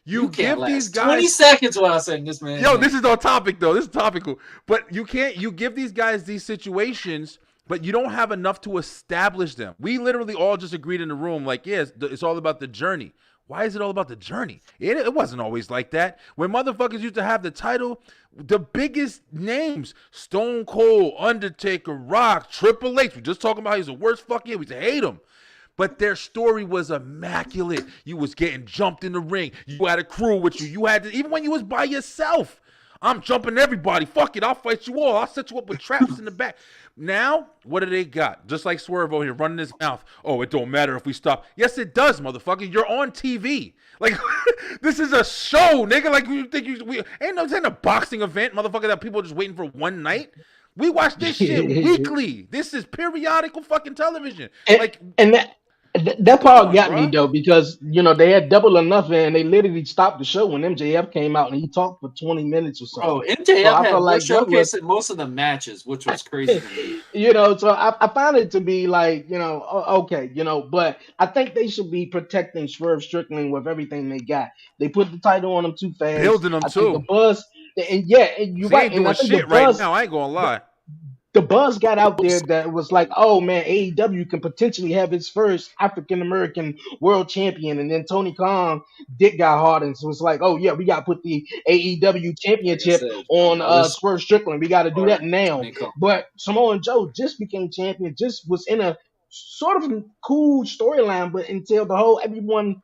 Speaker 5: you
Speaker 4: can't
Speaker 5: give these
Speaker 4: last
Speaker 5: guys
Speaker 4: 20 seconds without saying this man.
Speaker 5: This is on topic though. This is topical. But you give these guys these situations, but you don't have enough to establish them. We literally all just agreed in the room, like, it's all about the journey. Why is it all about the journey? It wasn't always like that. When motherfuckers used to have the title, the biggest names, Stone Cold, Undertaker, Rock, Triple H, we just talking about he's the worst fucking, we hate him. But their story was immaculate. You was getting jumped in the ring. You had a crew with you. You had to, even when you was by yourself. I'm jumping everybody. Fuck it. I'll fight you all. I'll set you up with traps in the back. Now, what do they got? Just like Swerve over here running his mouth. Oh, it don't matter if we stop. Yes, it does, motherfucker. You're on TV. Like, this is a show, nigga. Like, you think this ain't a boxing event, motherfucker, that people are just waiting for one night. We watch this shit weekly. This is periodical fucking television.
Speaker 3: That part got
Speaker 5: bro.
Speaker 3: me though because they had Double or Nothing and they literally stopped the show when MJF came out and he talked for 20 minutes or so.
Speaker 4: Oh, MJF had
Speaker 3: like
Speaker 4: showcasing most of the matches, which was crazy to me.
Speaker 3: So I found it to be like, okay, but I think they should be protecting Swerve Strickland with everything they got. They put the title on him too fast.
Speaker 5: Building them
Speaker 3: I
Speaker 5: too.
Speaker 3: think the buzz, and you're right.
Speaker 5: Ain't doing
Speaker 3: and I think
Speaker 5: shit
Speaker 3: the buzz,
Speaker 5: right now. I ain't gonna lie.
Speaker 3: the buzz got out there that was like, oh man, AEW can potentially have its first African American world champion, and then Tony Khan dick got hard, and so it's like, oh yeah, we got to put the AEW
Speaker 4: Like I
Speaker 3: championship
Speaker 4: said,
Speaker 3: on
Speaker 4: this
Speaker 3: Swerve Strickland. We got to do
Speaker 4: or
Speaker 3: that now.
Speaker 4: Tony Khan.
Speaker 3: But Samoa Joe just became champion, just was in a sort of cool storyline, but until the whole everyone,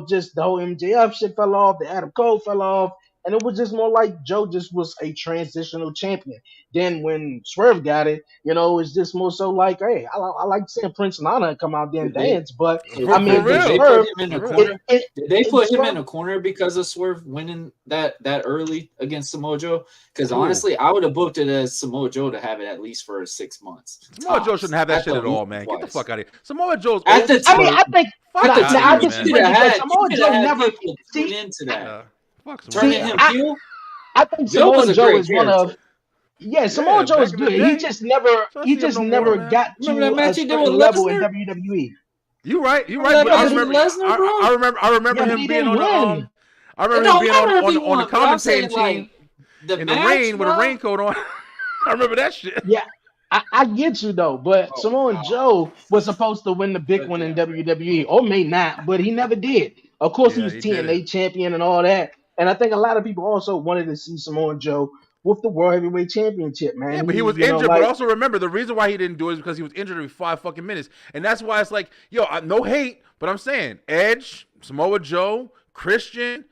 Speaker 3: just the whole MJF shit fell off, the Adam Cole fell off. And it was just more like Joe just was a transitional champion. Then when Swerve got it, it's just more so like, hey, I like seeing Prince Nana come out there and
Speaker 4: Did they-
Speaker 3: dance, but
Speaker 4: Did,
Speaker 3: I mean,
Speaker 4: did they
Speaker 3: Swerve,
Speaker 4: put him in a
Speaker 5: For real.
Speaker 4: corner?
Speaker 3: it,
Speaker 4: Did they put him
Speaker 3: Swerve-
Speaker 4: in a corner because of Swerve winning that early against Samoa Joe? Because
Speaker 5: Ooh.
Speaker 4: honestly, I would have booked it as Samoa Joe to have it at least for 6 months.
Speaker 5: Samoa Joe
Speaker 4: tops.
Speaker 5: shouldn't have that
Speaker 4: At
Speaker 5: shit
Speaker 4: the
Speaker 5: at all,
Speaker 4: least
Speaker 5: man. Get the
Speaker 4: twice.
Speaker 5: fuck out of here. Samoa Joe's
Speaker 4: At the
Speaker 3: I mean, I think
Speaker 5: fuck
Speaker 4: At
Speaker 5: out
Speaker 4: the
Speaker 5: of
Speaker 3: now, I
Speaker 5: here,
Speaker 4: time,
Speaker 3: disagree
Speaker 4: you
Speaker 5: man.
Speaker 3: because
Speaker 4: had
Speaker 3: Samoa
Speaker 4: you
Speaker 3: Joe
Speaker 4: had
Speaker 3: never
Speaker 4: people
Speaker 3: see.
Speaker 4: tune into that.
Speaker 5: Fuck Samoa
Speaker 4: Turning
Speaker 3: See,
Speaker 5: Joe.
Speaker 4: him
Speaker 3: I-
Speaker 4: heel.
Speaker 3: I think
Speaker 4: Joe was
Speaker 3: Samoa
Speaker 4: a
Speaker 3: Joe
Speaker 4: great
Speaker 3: is one
Speaker 4: character.
Speaker 3: of. Yeah, Samoa
Speaker 5: Yeah,
Speaker 3: Joe is
Speaker 5: back in the
Speaker 3: good.
Speaker 5: day.
Speaker 3: He just never,
Speaker 5: Don't
Speaker 3: he
Speaker 5: see him
Speaker 3: just
Speaker 5: no
Speaker 3: never
Speaker 5: more, man.
Speaker 3: got to
Speaker 4: Remember that
Speaker 3: a
Speaker 4: match he did with
Speaker 3: certain level in
Speaker 4: Lesnar?
Speaker 3: WWE.
Speaker 5: You right. You
Speaker 4: Remember
Speaker 5: right.
Speaker 4: that
Speaker 5: But I
Speaker 4: match with
Speaker 5: remember.
Speaker 4: Lesnar, bro?
Speaker 5: I remember
Speaker 3: Yeah, but
Speaker 5: him
Speaker 3: he
Speaker 5: being
Speaker 3: didn't
Speaker 5: on the
Speaker 3: win.
Speaker 5: I
Speaker 4: It
Speaker 5: remember him
Speaker 4: don't
Speaker 5: being
Speaker 4: matter if
Speaker 5: on
Speaker 4: he
Speaker 5: the
Speaker 4: won, but I'm saying
Speaker 5: commentating team
Speaker 4: like the
Speaker 5: in the
Speaker 4: match,
Speaker 5: rain with a
Speaker 4: bro.
Speaker 5: raincoat on. I remember that shit.
Speaker 3: Yeah, I get you though, but
Speaker 4: Oh,
Speaker 3: Samoa
Speaker 4: God.
Speaker 3: Joe was supposed to win the big
Speaker 4: But
Speaker 3: one in
Speaker 4: yeah.
Speaker 3: WWE, or may not, but he never did. Of course, he
Speaker 5: Yeah,
Speaker 3: was
Speaker 5: he
Speaker 3: TNA
Speaker 5: didn't.
Speaker 3: champion and all that, and I think a lot of people also wanted to see Samoa Joe with the World Heavyweight Championship, man.
Speaker 5: Yeah, but he was
Speaker 3: you know,
Speaker 5: injured.
Speaker 3: like-
Speaker 5: But also remember, the reason why he didn't do it is because he was injured every 5 fucking minutes, and that's why it's like, yo, no hate, but I'm saying Edge, Samoa Joe, Christian,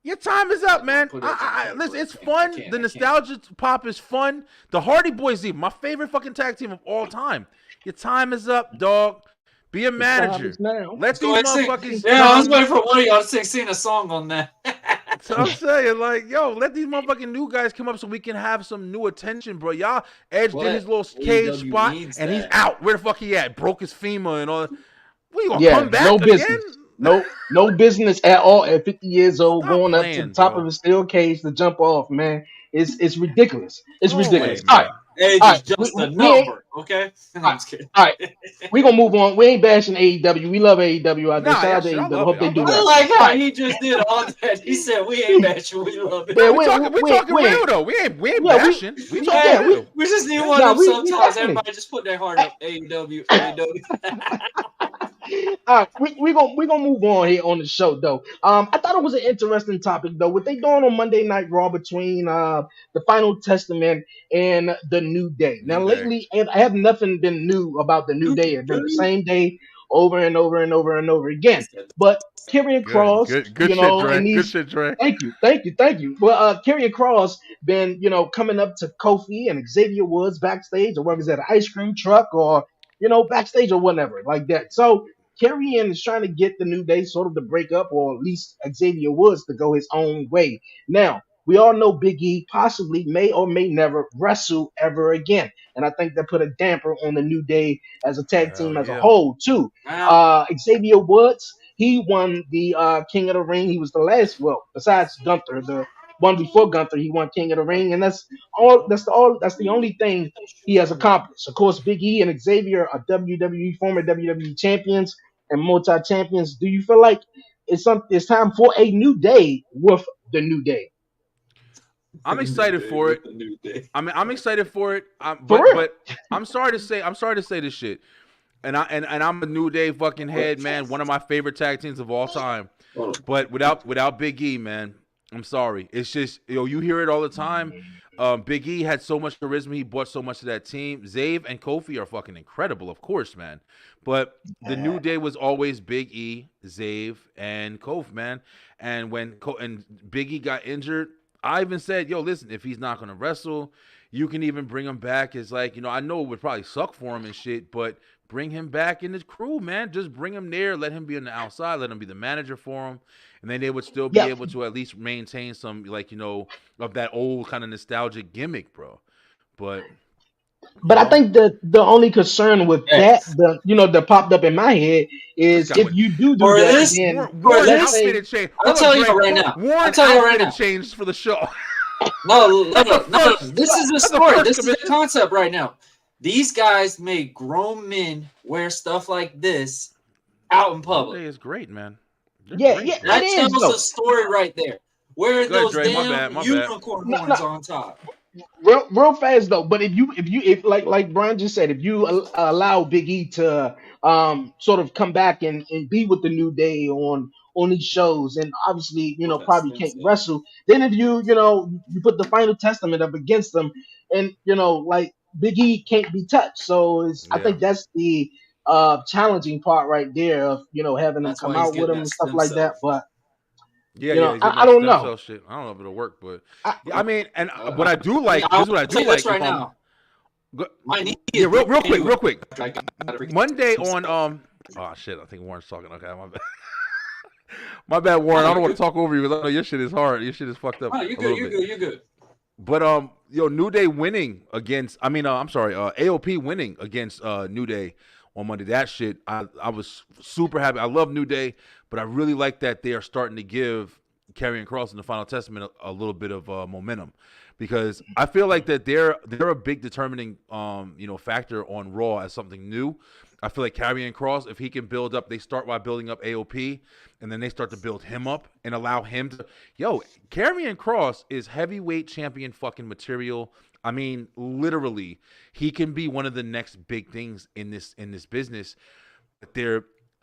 Speaker 5: your time is up, man.
Speaker 4: Put it-
Speaker 5: Listen, it's
Speaker 4: I
Speaker 5: fun.
Speaker 4: can't.
Speaker 5: The nostalgia pop is fun. The Hardy Boys, even my favorite fucking tag team of all time. Your time is up, dog. Be a
Speaker 3: time
Speaker 5: manager.
Speaker 3: is now.
Speaker 5: Let
Speaker 4: Go
Speaker 5: these
Speaker 4: ahead, sing.
Speaker 5: motherfuckers.
Speaker 4: Yeah, I was waiting for one of y'all to sing a song on that.
Speaker 5: So I'm saying, like, yo, let these motherfucking new guys come up so we can have some new attention, bro. Y'all, Edge
Speaker 4: What?
Speaker 5: did his little cage
Speaker 4: AEW
Speaker 5: spot,
Speaker 4: needs
Speaker 5: and he's
Speaker 4: that.
Speaker 5: out. Where the fuck he at? Broke his femur and all. We gonna
Speaker 3: Yeah,
Speaker 5: come back
Speaker 3: no
Speaker 5: again?
Speaker 3: business. No business at all at 50 years old,
Speaker 5: Stop
Speaker 3: going up to
Speaker 5: playing,
Speaker 3: the top
Speaker 5: bro.
Speaker 3: of a steel cage to jump off, man. It's ridiculous. It's
Speaker 5: No
Speaker 3: ridiculous.
Speaker 5: way,
Speaker 3: All right,
Speaker 4: Age
Speaker 3: All
Speaker 4: is
Speaker 3: right,
Speaker 4: just
Speaker 3: we-
Speaker 4: a
Speaker 3: we-
Speaker 4: number, okay? No, I'm just kidding.
Speaker 3: all right. We're gonna move on. We ain't bashing AEW. We love AEW out there.
Speaker 5: Nah,
Speaker 3: Shout out to
Speaker 5: yeah, shit, I
Speaker 3: AEW.
Speaker 5: love
Speaker 3: Hope
Speaker 5: it.
Speaker 3: they
Speaker 5: I
Speaker 3: do
Speaker 5: love
Speaker 4: I
Speaker 3: well.
Speaker 4: like how
Speaker 3: All right.
Speaker 4: he just did all that. He said, "We ain't bashing, we love it."
Speaker 3: Yeah,
Speaker 5: we talking
Speaker 3: we-
Speaker 5: real though. We ain't
Speaker 3: Yeah,
Speaker 5: bashing. We talking
Speaker 3: yeah,
Speaker 5: real.
Speaker 4: We just need one
Speaker 3: Nah,
Speaker 4: of them
Speaker 3: we
Speaker 4: sometimes.
Speaker 3: definitely-
Speaker 4: Everybody just put their heart up. AEW, AEW.
Speaker 3: All right, we gonna move on here on the show though. I thought it was an interesting topic though. What they doing on Monday Night Raw between the Final Testament and the New Day. Now
Speaker 5: New Day.
Speaker 3: lately, I have nothing been new about the New Day. It's been the same day over and over and over and over again. But Karrion Kross,
Speaker 5: Good
Speaker 3: you
Speaker 5: shit,
Speaker 3: know,
Speaker 5: Dre.
Speaker 3: and
Speaker 5: Good
Speaker 3: these
Speaker 5: shit, Dre.
Speaker 3: Thank you. Well, Karrion Kross been, coming up to Kofi and Xavier Woods backstage, or whether it's at an ice cream truck or, backstage or whatever like that. So Karrion is trying to get the New Day sort of to break up, or at least Xavier Woods to go his own way. Now, we all know Big E possibly may or may never wrestle ever again. And I think that put a damper on the New Day as a tag team
Speaker 5: Hell
Speaker 3: as a
Speaker 5: yeah.
Speaker 3: whole, too.
Speaker 4: Wow.
Speaker 3: Xavier Woods, he won the King of the Ring. He was the last, well, besides Gunther, the one before Gunther, he won King of the Ring, and that's the only thing he has accomplished. Of course, Big E and Xavier are former WWE champions and multi-champions. Do you feel like it's time for a new day with the New Day?
Speaker 5: I'm excited for it.
Speaker 4: The New Day.
Speaker 5: I'm excited for it.
Speaker 3: For real?
Speaker 5: But I'm sorry to say this shit. And I'm a New Day fucking head, man. One of my favorite tag teams of all time. But without Big E, man, I'm sorry. It's just, you hear it all the time. Big E had so much charisma. He brought so much to that team. Zave and Kofi are fucking incredible, of course, man. But the New Day was always Big E, Zave, and Kofi, man. And when Big E got injured, I even said, yo, listen, if he's not going to wrestle, you can even bring him back as like, I know it would probably suck for him and shit, but bring him back in his crew, man. Just bring him there. Let him be on the outside. Let him be the manager for him. And then they would still be able to at least maintain some, like, of that old kind of nostalgic gimmick, bro. But
Speaker 3: I think the only concern with that popped up in my head is if you do
Speaker 4: For
Speaker 3: that,
Speaker 4: this-
Speaker 3: then
Speaker 5: Warren's
Speaker 3: let's say-
Speaker 5: outfit had changed.
Speaker 4: I'll tell you right now.
Speaker 5: Warren's
Speaker 4: tell you right
Speaker 5: outfit
Speaker 4: now.
Speaker 5: had changed for the show.
Speaker 4: No.
Speaker 5: first.
Speaker 4: This is the
Speaker 5: That's the
Speaker 4: story.
Speaker 5: first
Speaker 4: This is the
Speaker 5: commission.
Speaker 4: concept right now. These guys make grown men wear stuff like this out in
Speaker 5: Hey,
Speaker 4: public.
Speaker 5: it's great, man. They're
Speaker 3: Yeah,
Speaker 5: great,
Speaker 3: yeah.
Speaker 5: bro.
Speaker 4: That
Speaker 3: It is,
Speaker 4: tells
Speaker 3: though.
Speaker 4: a story right there. Where are
Speaker 5: Go ahead,
Speaker 4: those
Speaker 5: Dre. My
Speaker 4: damn
Speaker 5: bad, my bad.
Speaker 4: unicorn
Speaker 3: No,
Speaker 4: horns on top?
Speaker 3: real fast though. But if like Brian just said, if you allow Big E to sort of come back and be with the New Day on these shows, and obviously probably can't wrestle, then if you put the Final Testament up against them, and like Big E can't be touched, so I
Speaker 5: Yeah.
Speaker 3: think that's the challenging part right there of having them
Speaker 4: That's
Speaker 3: come
Speaker 4: why he's
Speaker 3: out with
Speaker 4: getting
Speaker 3: them
Speaker 4: that
Speaker 3: and stuff
Speaker 4: stem
Speaker 3: like
Speaker 4: cell.
Speaker 3: that, but.
Speaker 5: Yeah,
Speaker 3: You know,
Speaker 5: yeah, he's getting
Speaker 3: I
Speaker 5: that
Speaker 3: don't
Speaker 5: stem
Speaker 3: know.
Speaker 5: cell shit. I don't know if it'll work, but
Speaker 3: I,
Speaker 5: yeah, I mean, and what I do like,
Speaker 4: I'll
Speaker 5: this is what I do
Speaker 4: tell you
Speaker 5: like.
Speaker 4: this right
Speaker 5: if I'm-
Speaker 4: now.
Speaker 5: Go-
Speaker 4: My knee
Speaker 5: yeah,
Speaker 4: is
Speaker 5: real
Speaker 4: broken
Speaker 5: quick.
Speaker 4: I gotta freaking-
Speaker 5: Monday on oh shit, I think Warren's talking. Okay, my bad. My bad, Warren. I don't want to talk over you because I know your shit is hard. Your shit is fucked up.
Speaker 4: Oh, you're
Speaker 5: a
Speaker 4: good.
Speaker 5: little
Speaker 4: You're
Speaker 5: bit.
Speaker 4: good. You're good.
Speaker 5: But New Day winning against AOP winning against New Day on Monday. That shit, I was super happy. I love New Day, but I really like that they are starting to give Karrion Kross and the Final Testament a little bit of momentum, because I feel like that they're a big determining factor on Raw as something new. I feel like Karrion Kross, if he can build up, they start by building up AOP, and then they start to build him up and allow him to. Karrion Kross is heavyweight champion fucking material. I mean, literally, he can be one of the next big things in this business.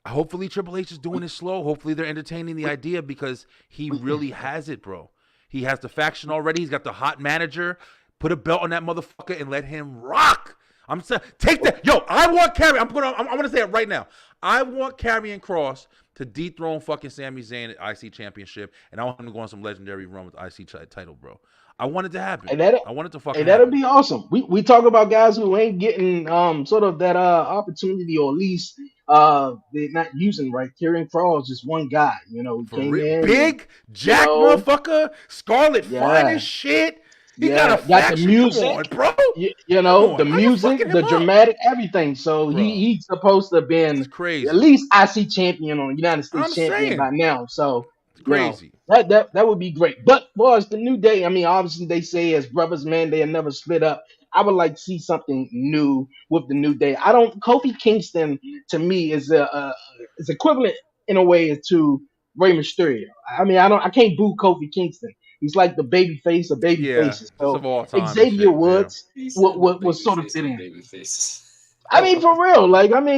Speaker 5: Hopefully Triple H is doing it slow. Hopefully they're entertaining the idea, because he really has it, bro. He has the faction already. He's got the hot manager. Put a belt on that motherfucker and let him rock. I'm saying, take that. I want Karrion. I'm going to say it right now. I want Karrion Kross to dethrone fucking Sami Zayn at IC Championship, and I want him to go on some legendary run with the IC title, bro. I want it to happen. I want it to fucking
Speaker 3: that'll
Speaker 5: happen.
Speaker 3: be awesome. We talk about guys who ain't getting sort of that opportunity, or at least they're not using right. Karrion Kross is one guy, he came in
Speaker 5: Big Jack motherfucker, Scarlet Fine and shit. He got a faction.
Speaker 3: the music,
Speaker 5: come on, bro.
Speaker 3: The music, the dramatic, everything. So he's supposed to have been
Speaker 5: It's crazy.
Speaker 3: at least IC champion or United States champion by now. So
Speaker 5: it's crazy.
Speaker 3: That would be great. But for us, the New Day, I mean, obviously they say as brothers, man, they'll never split up. I would like to see something new with the New Day. Kofi Kingston to me is is equivalent in a way to Rey Mysterio. I mean, I can't boo Kofi Kingston. He's like the baby face of baby faces. So
Speaker 5: of all time
Speaker 3: Xavier Woods was sort of fit in.
Speaker 4: Baby faces.
Speaker 3: I mean, for real.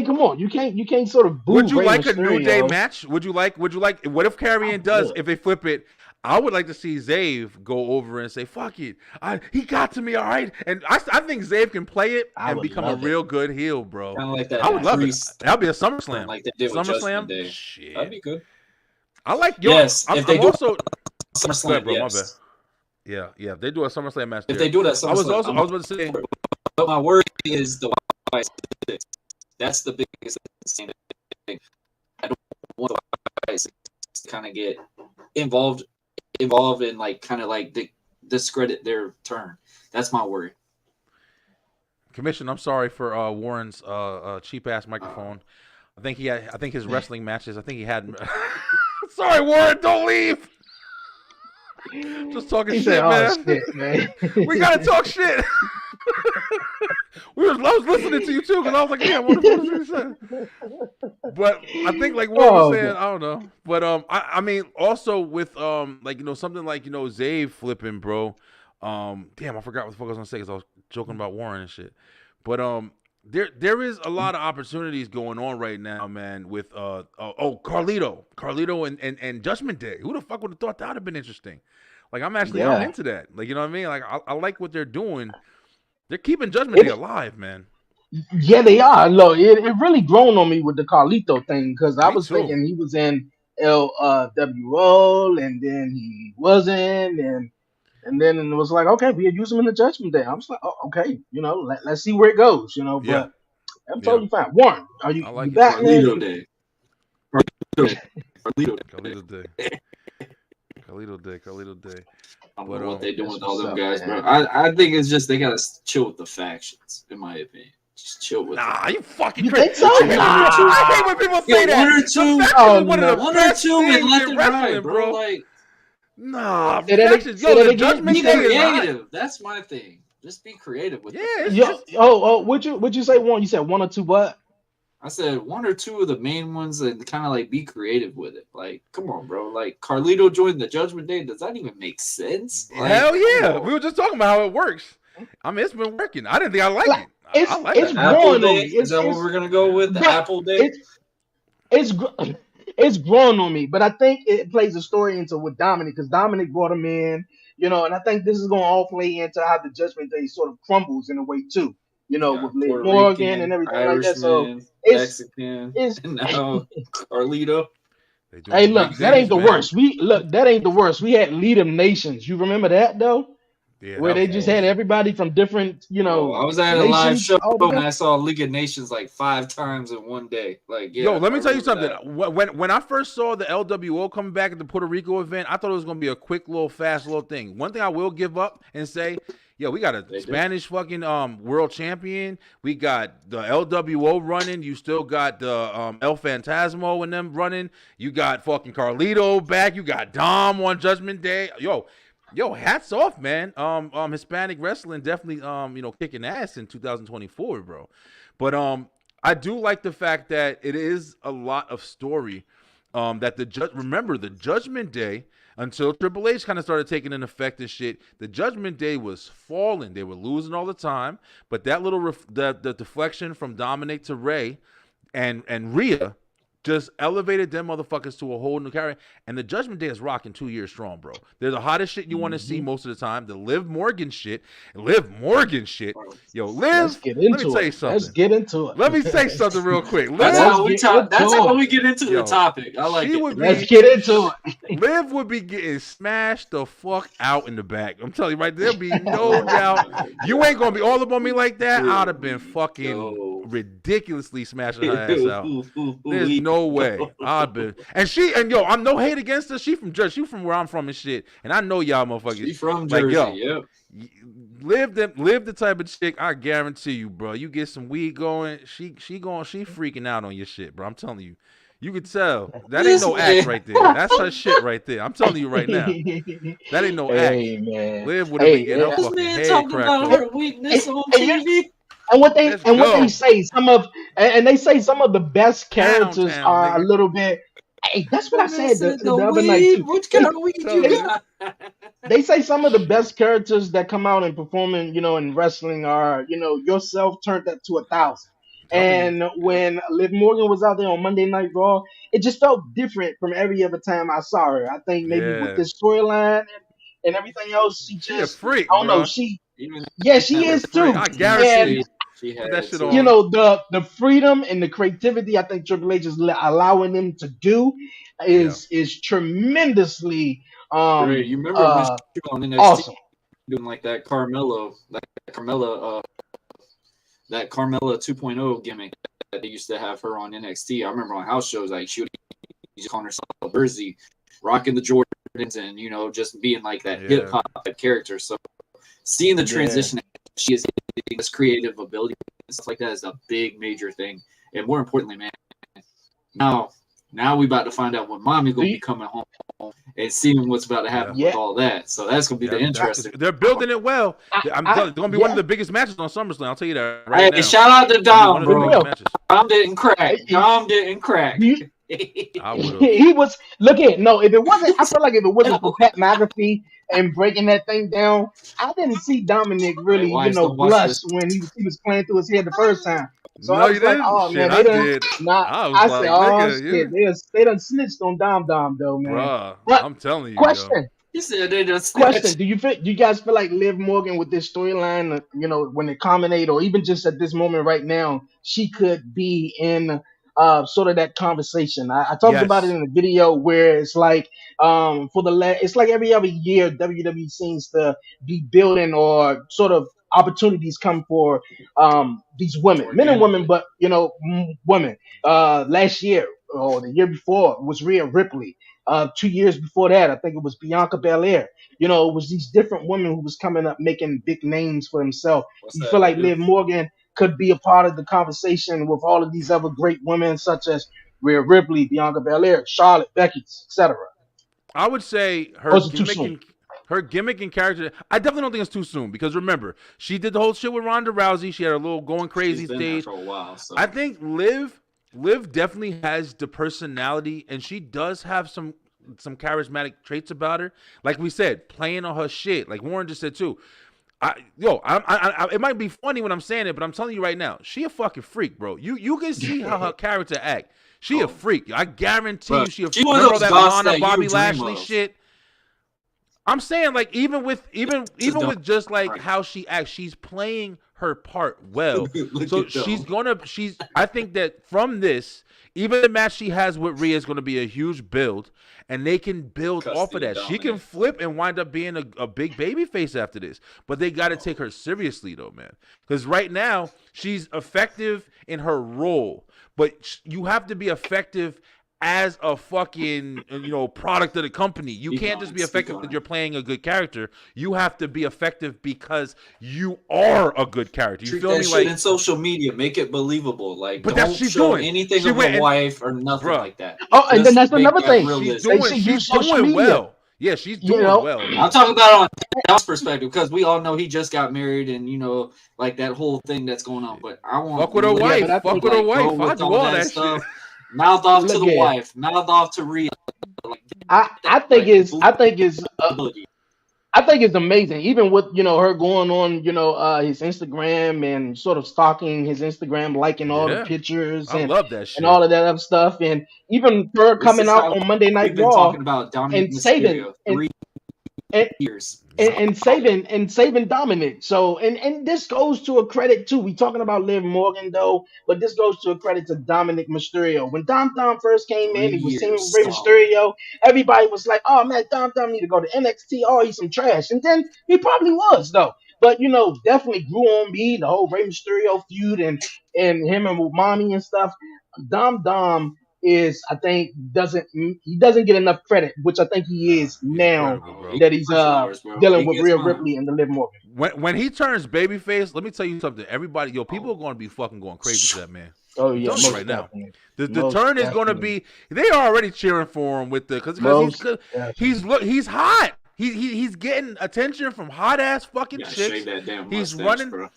Speaker 3: Come on. You can't sort of boo.
Speaker 5: Would you
Speaker 3: Rey
Speaker 5: like
Speaker 3: Mysterio.
Speaker 5: a New Day match? Would you like? What if Karrion does? If they flip it, I would like to see Zave go over and say, "Fuck it, he got to me, all right." And I think Zave can play it and become a real good heel, bro.
Speaker 4: Kind of like that.
Speaker 5: I would love it. That'd be a SummerSlam.
Speaker 4: Like they did with
Speaker 5: SummerSlam.
Speaker 4: Day.
Speaker 5: Shit.
Speaker 4: That'd be good.
Speaker 5: I like
Speaker 4: Yes,
Speaker 5: I'm,
Speaker 4: if they
Speaker 5: I'm
Speaker 4: do
Speaker 5: also
Speaker 4: SummerSlam,
Speaker 5: bro,
Speaker 4: yes.
Speaker 5: my bad. Yeah. If they do a SummerSlam match,
Speaker 4: If they do that SummerSlam,
Speaker 5: I was about to say.
Speaker 4: But my worry is the Y6. That's the biggest thing. I don't want the Y6 to kind of get involved in discredit their turn. That's my worry.
Speaker 5: Commission, I'm sorry for Warren's cheap ass microphone. I think his wrestling matches. I think he had. Sorry, Warren, don't leave. Just talking
Speaker 3: He
Speaker 5: shit,
Speaker 3: said,
Speaker 5: man.
Speaker 3: Shit, man.
Speaker 5: We gotta talk shit. I was listening to you too, because I was like, "Yeah, what the fuck is he saying?" But I think like what was saying, I don't know. But I mean, also with something like Zave flipping, bro. Damn, I forgot what the fuck I was gonna say because I was joking about Warren and shit. But there is a lot of opportunities going on right now, man. With Carlito and Judgment Day. Who the fuck would have thought that would have been interesting? Like I'm into that. Like, you know what I mean? Like I like what they're doing. They're keeping Judgment Day alive, man.
Speaker 3: Yeah, they are. Look, it really grown on me with the Carlito thing, because I was thinking he was in LWO and then he wasn't, and then it was like, okay, we'll use him in the Judgment Day. I'm just like, oh, okay, let's see where it goes, but I'm totally fine. Warren, are you,
Speaker 5: like
Speaker 3: you back, man?
Speaker 4: Carlito Day.
Speaker 5: Carlito Day.
Speaker 4: I don't know what they're doing with all them guys, bro. I think it's just they gotta chill with the factions, in my opinion. Just chill with them.
Speaker 5: You fucking
Speaker 3: You
Speaker 5: crazy.
Speaker 3: think so?
Speaker 5: I hate when people say that.
Speaker 4: One or two, one or two, and left and right, bro. Like,
Speaker 5: nah,
Speaker 3: factions.
Speaker 5: The Judgment
Speaker 4: be
Speaker 5: Day is
Speaker 4: creative. That's my thing. Just be creative with it.
Speaker 3: Would you say one? You said one or two what?
Speaker 4: I said one or two of the main ones and kind of like be creative with it. Like, come on, bro. Like Carlito joined the Judgment Day. Does that even make sense? Like,
Speaker 5: Hell yeah.
Speaker 4: come on.
Speaker 5: We were just talking about how it works. I mean, it's been working. I didn't think I liked it.
Speaker 3: It's-
Speaker 5: I like
Speaker 3: it's
Speaker 5: it.
Speaker 4: Apple
Speaker 3: growing on
Speaker 4: Day?
Speaker 3: me.
Speaker 4: Is that what
Speaker 3: It's-
Speaker 4: we're gonna go with? The
Speaker 3: but
Speaker 4: Apple Day?
Speaker 3: It's grown on me, but I think it plays a story into with Dominic because Dominic brought him in, and I think this is going to all play into how the Judgment Day sort of crumbles in a way too,
Speaker 4: Yeah,
Speaker 3: with Liv
Speaker 4: Puerto
Speaker 3: Morgan
Speaker 4: Rican,
Speaker 3: and everything
Speaker 4: Irishman,
Speaker 3: like that. So it's
Speaker 4: Mexican,
Speaker 3: it's.
Speaker 4: and now Carlito.
Speaker 5: They doing
Speaker 3: Hey,
Speaker 5: big
Speaker 3: look, that
Speaker 5: things,
Speaker 3: ain't the
Speaker 5: man.
Speaker 3: worst. That ain't the worst. We had Lead 'em Nations. You remember that though?
Speaker 5: Yeah,
Speaker 3: Where
Speaker 5: that
Speaker 3: they
Speaker 5: was
Speaker 3: just had
Speaker 5: bullshit.
Speaker 3: everybody from different,
Speaker 4: Oh, I was at a live
Speaker 3: nations
Speaker 4: show
Speaker 3: all
Speaker 4: and
Speaker 3: together.
Speaker 4: I saw League of Nations like 5 times in one day. Like, yeah,
Speaker 5: Yo, let me
Speaker 4: I
Speaker 5: tell you
Speaker 4: remember
Speaker 5: something.
Speaker 4: that.
Speaker 5: When I first saw the LWO coming back at the Puerto Rico event, I thought it was gonna be a quick little fast little thing. One thing I will give up and say, yo, we got a
Speaker 4: They did.
Speaker 5: Spanish fucking world champion. We got the LWO running. You still got the El Fantasmo and them running. You got fucking Carlito back. You got Dom on Judgment Day. Yo, hats off, man. Hispanic wrestling definitely kicking ass in 2024, bro. But I do like the fact that it is a lot of story. That the Judgment Day, until Triple H kind of started taking an effect and shit, the Judgment Day was falling. They were losing all the time. But that little the deflection from Dominic to Ray and Rhea just elevated them motherfuckers to a whole new character. And the Judgment Day is rocking 2 years strong, bro. They're the hottest shit you want to see most of the time. The Liv Morgan shit. Yo, Liv,
Speaker 3: Let's get
Speaker 5: let me
Speaker 3: into
Speaker 5: tell you
Speaker 3: it.
Speaker 5: something.
Speaker 3: Let's get into it.
Speaker 5: Let me say something real quick.
Speaker 4: That's
Speaker 5: Liv,
Speaker 4: how we
Speaker 3: get
Speaker 4: talk. That's
Speaker 3: into
Speaker 4: how
Speaker 3: it.
Speaker 4: we get into
Speaker 5: Yo,
Speaker 4: the topic. I like
Speaker 5: she
Speaker 4: it.
Speaker 5: would
Speaker 3: Let's
Speaker 5: be
Speaker 3: get into it.
Speaker 5: Liv would be getting smashed the fuck out in the back. I'm telling you, right? There'll be no doubt. You ain't gonna be all up on me like that. I'd have been fucking
Speaker 4: Yo.
Speaker 5: ridiculously smashing her ass out. There's no way. I've been I no hate against her. She from Jersey. She from where I'm from and shit. And I know y'all motherfuckers.
Speaker 4: She from
Speaker 5: Like,
Speaker 4: Jersey.
Speaker 5: yo,
Speaker 4: Yep.
Speaker 5: Live the type of chick. I guarantee you, bro. You get some weed going. She freaking out on your shit, bro. I'm telling you. You could tell that ain't no act right there. That's her shit right there. I'm telling you right now. That ain't no act.
Speaker 3: Hey man.
Speaker 5: Liv would have been getting her
Speaker 4: This
Speaker 5: fucking
Speaker 4: man
Speaker 5: head
Speaker 4: talking
Speaker 5: cracked
Speaker 4: about
Speaker 5: off.
Speaker 4: her weakness on
Speaker 3: And you-
Speaker 4: TV.
Speaker 3: And what they
Speaker 5: Let's
Speaker 3: and what
Speaker 5: go.
Speaker 3: they say, they say some of the best characters
Speaker 5: Downtown,
Speaker 3: are a
Speaker 5: nigga.
Speaker 3: little bit. Hey, that's what I said the
Speaker 4: The
Speaker 3: other night
Speaker 4: weed.
Speaker 3: too.
Speaker 4: Which kind of weed
Speaker 5: Tell
Speaker 4: you
Speaker 5: me.
Speaker 4: got?
Speaker 3: They say some of the best characters that come out and performing, in wrestling are, yourself turned that to 1,000. And when Liv Morgan was out there on Monday Night Raw, it just felt different from every other time I saw her. I think maybe
Speaker 5: Yeah.
Speaker 3: with this storyline and everything else, she
Speaker 5: She a
Speaker 3: just,
Speaker 5: freak,
Speaker 3: I don't know,
Speaker 5: bro.
Speaker 3: she
Speaker 4: Even
Speaker 3: is
Speaker 5: freak.
Speaker 3: too.
Speaker 5: I guarantee
Speaker 3: And
Speaker 4: she had
Speaker 5: Put that shit
Speaker 4: to-
Speaker 5: on.
Speaker 3: the freedom and the creativity I think Triple H is allowing them to do is tremendously
Speaker 4: Great. You remember when she was on NXT
Speaker 3: awesome.
Speaker 4: doing like that Carmella 2.0 gimmick that they used to have her on NXT. I remember on house shows like she would just calling herself Jersey, rocking the Jordans, and just being like that
Speaker 5: Yeah.
Speaker 4: hip hop type So seeing the transition she is getting this creative ability and stuff like that is a big major thing. And more importantly, man, now we about to find out when Mommy gonna be coming home and seeing what's about to happen
Speaker 3: Yeah.
Speaker 4: with all that. So that's gonna be the interesting.
Speaker 5: They're building it well. I'm telling you, it's gonna be one of the biggest matches on SummerSlam. I'll tell you that right
Speaker 4: Hey,
Speaker 5: now.
Speaker 4: shout out to
Speaker 5: It's gonna be one
Speaker 4: Dom,
Speaker 5: of the
Speaker 4: bro.
Speaker 5: biggest matches.
Speaker 4: Dom didn't crack. Dom didn't crack.
Speaker 3: You-
Speaker 5: I would've.
Speaker 3: he was look at no. If it wasn't, I feel like if it wasn't for Pat McAfee and breaking that thing down, I didn't see Dominic really,
Speaker 4: Hey, wives don't watch
Speaker 3: blush
Speaker 4: this.
Speaker 3: when he was playing through his head the first time. So
Speaker 5: No,
Speaker 3: I was
Speaker 5: you
Speaker 3: like,
Speaker 5: didn't.
Speaker 3: oh
Speaker 5: Shit,
Speaker 3: man,
Speaker 5: I
Speaker 3: they done.
Speaker 5: did.
Speaker 3: Nah,
Speaker 5: I was
Speaker 3: I
Speaker 5: like,
Speaker 3: said, oh
Speaker 5: nigga,
Speaker 3: shit, they done snitched on Dom though, man.
Speaker 5: Bruh,
Speaker 3: But
Speaker 5: I'm telling you,
Speaker 3: question.
Speaker 4: He said they just
Speaker 3: Question: Do you guys feel like Liv Morgan with this storyline, when it culminate, or even just at this moment right now, she could be in sort of that conversation? I talked about it
Speaker 5: Yes.
Speaker 3: in the video where it's like it's like every other year WWE seems to be building or sort of opportunities come for these women, men and women, but women. Last year or the year before was Rhea Ripley. 2 years before that, I think it was Bianca Belair. It was these different women who was coming up making big names for themselves. You feel like Liv Morgan could be a part of the conversation with all of these other great women such as Rhea Ripley, Bianca Belair, Charlotte, Becky, etc.
Speaker 5: I would say
Speaker 3: Or is it too soon?
Speaker 5: her gimmick and character. I definitely don't think it's too soon because remember, she did the whole shit with Ronda Rousey. She had a little going crazy
Speaker 4: She's been there
Speaker 5: stage.
Speaker 4: for a while. So
Speaker 5: I think Liv Liv definitely has the personality, and she does have some charismatic traits about her. Like we said, playing on her shit. Like Warren just said too. It might be funny when I'm saying it, but I'm telling you right now, she a fucking freak, bro. You can see how her character act. She a freak. I guarantee
Speaker 4: Bro,
Speaker 5: you, she a
Speaker 4: she
Speaker 5: freak.
Speaker 4: one of
Speaker 5: Remember
Speaker 4: those
Speaker 5: that
Speaker 4: goths
Speaker 5: Lana
Speaker 4: that you
Speaker 5: Bobby
Speaker 4: dream
Speaker 5: Lashley
Speaker 4: of.
Speaker 5: shit. I'm saying, like, even with just like
Speaker 4: Right.
Speaker 5: how she acts, she's playing her part well.
Speaker 4: Look
Speaker 5: So
Speaker 4: at them.
Speaker 5: I think that from this, even the match she has with Rhea is gonna be a huge build, and they can build off of
Speaker 4: Custody
Speaker 5: that. She can
Speaker 4: dominant.
Speaker 5: flip and wind up being a big baby face after this. But they gotta take her seriously though, man. Because right now, she's effective in her role, but you have to be effective as a fucking product of the company. You can't just be effective because you're playing a good character. You have to be effective because you are a good character. You
Speaker 4: Treat
Speaker 5: feel
Speaker 4: that
Speaker 5: me?
Speaker 4: shit
Speaker 5: Like,
Speaker 4: in social media. Make it believable. Like,
Speaker 5: But that's
Speaker 4: don't
Speaker 5: what she's
Speaker 4: show
Speaker 5: doing.
Speaker 4: anything
Speaker 5: She
Speaker 4: of
Speaker 5: went
Speaker 4: a
Speaker 5: and-
Speaker 4: wife or nothing
Speaker 5: Bruh.
Speaker 4: like that.
Speaker 3: Oh, and then
Speaker 4: Just
Speaker 3: that's
Speaker 4: make
Speaker 3: another
Speaker 4: that
Speaker 3: thing.
Speaker 4: realistic.
Speaker 3: They should use social
Speaker 5: doing
Speaker 3: media.
Speaker 5: well. Yeah, she's
Speaker 3: You
Speaker 5: doing
Speaker 3: know,
Speaker 5: well.
Speaker 4: I'm
Speaker 5: Man.
Speaker 4: talking about on Dallas' perspective because we all know he just got married and like that whole thing that's going on. But I want
Speaker 5: Fuck with her
Speaker 4: Liv
Speaker 5: wife.
Speaker 3: but I
Speaker 5: Fuck
Speaker 3: think,
Speaker 5: with her
Speaker 4: go
Speaker 5: wife. I
Speaker 4: with
Speaker 5: do
Speaker 4: all
Speaker 5: all
Speaker 4: that
Speaker 5: that
Speaker 4: stuff.
Speaker 5: shit.
Speaker 4: Mouth off to
Speaker 3: Look
Speaker 4: the
Speaker 3: at-
Speaker 4: wife. Mouth off to Rhea. Like,
Speaker 3: I think it's
Speaker 4: ability.
Speaker 3: I think it's amazing, even with her going on his Instagram and sort of stalking his Instagram, liking all the
Speaker 5: Yeah.
Speaker 3: pictures
Speaker 5: I
Speaker 3: and
Speaker 5: love that shit.
Speaker 3: and all of that other stuff, and even her
Speaker 4: This
Speaker 3: coming
Speaker 4: is
Speaker 3: out
Speaker 4: how
Speaker 3: on Monday Night
Speaker 4: We've been
Speaker 3: Raw
Speaker 4: talking about Dominic
Speaker 3: and saving
Speaker 4: Mysterio
Speaker 3: and
Speaker 4: 3
Speaker 3: and,
Speaker 4: years.
Speaker 3: and saving Dominic. So and this goes to a credit too. We talking about Liv Morgan though, but this goes to a credit to Dominic Mysterio. When Dom first came in,
Speaker 4: 3
Speaker 3: he was teaming
Speaker 4: years
Speaker 3: with Rey
Speaker 4: solid.
Speaker 3: Mysterio. Everybody was like, "Oh man, Dom need to go to NXT. Oh, he's some trash." And then he probably was though. But definitely grew on me the whole Rey Mysterio feud and him and Umami and stuff. Dom is, I think, doesn't get enough credit, which I think he is now
Speaker 5: incredible, bro.
Speaker 4: He
Speaker 3: that
Speaker 4: gets
Speaker 3: he's
Speaker 4: my flowers, bro.
Speaker 3: dealing
Speaker 4: He
Speaker 3: with
Speaker 4: gets
Speaker 3: Rhea
Speaker 4: mine.
Speaker 3: Ripley and the Liv Morgan.
Speaker 5: When he turns babyface, let me tell you something. Everybody, people are going to be fucking going crazy for that man.
Speaker 3: Oh
Speaker 5: I'm
Speaker 3: yeah,
Speaker 5: telling you
Speaker 3: most
Speaker 5: right now.
Speaker 3: definitely.
Speaker 5: The
Speaker 3: Most
Speaker 5: turn is going to
Speaker 3: definitely.
Speaker 5: be. They are already cheering for him with the because
Speaker 3: Most definitely.
Speaker 5: he's hot. He's getting attention from hot ass fucking
Speaker 4: Yeah,
Speaker 5: chicks.
Speaker 4: shave that damn
Speaker 5: He's
Speaker 4: mustache,
Speaker 5: running-
Speaker 4: bro.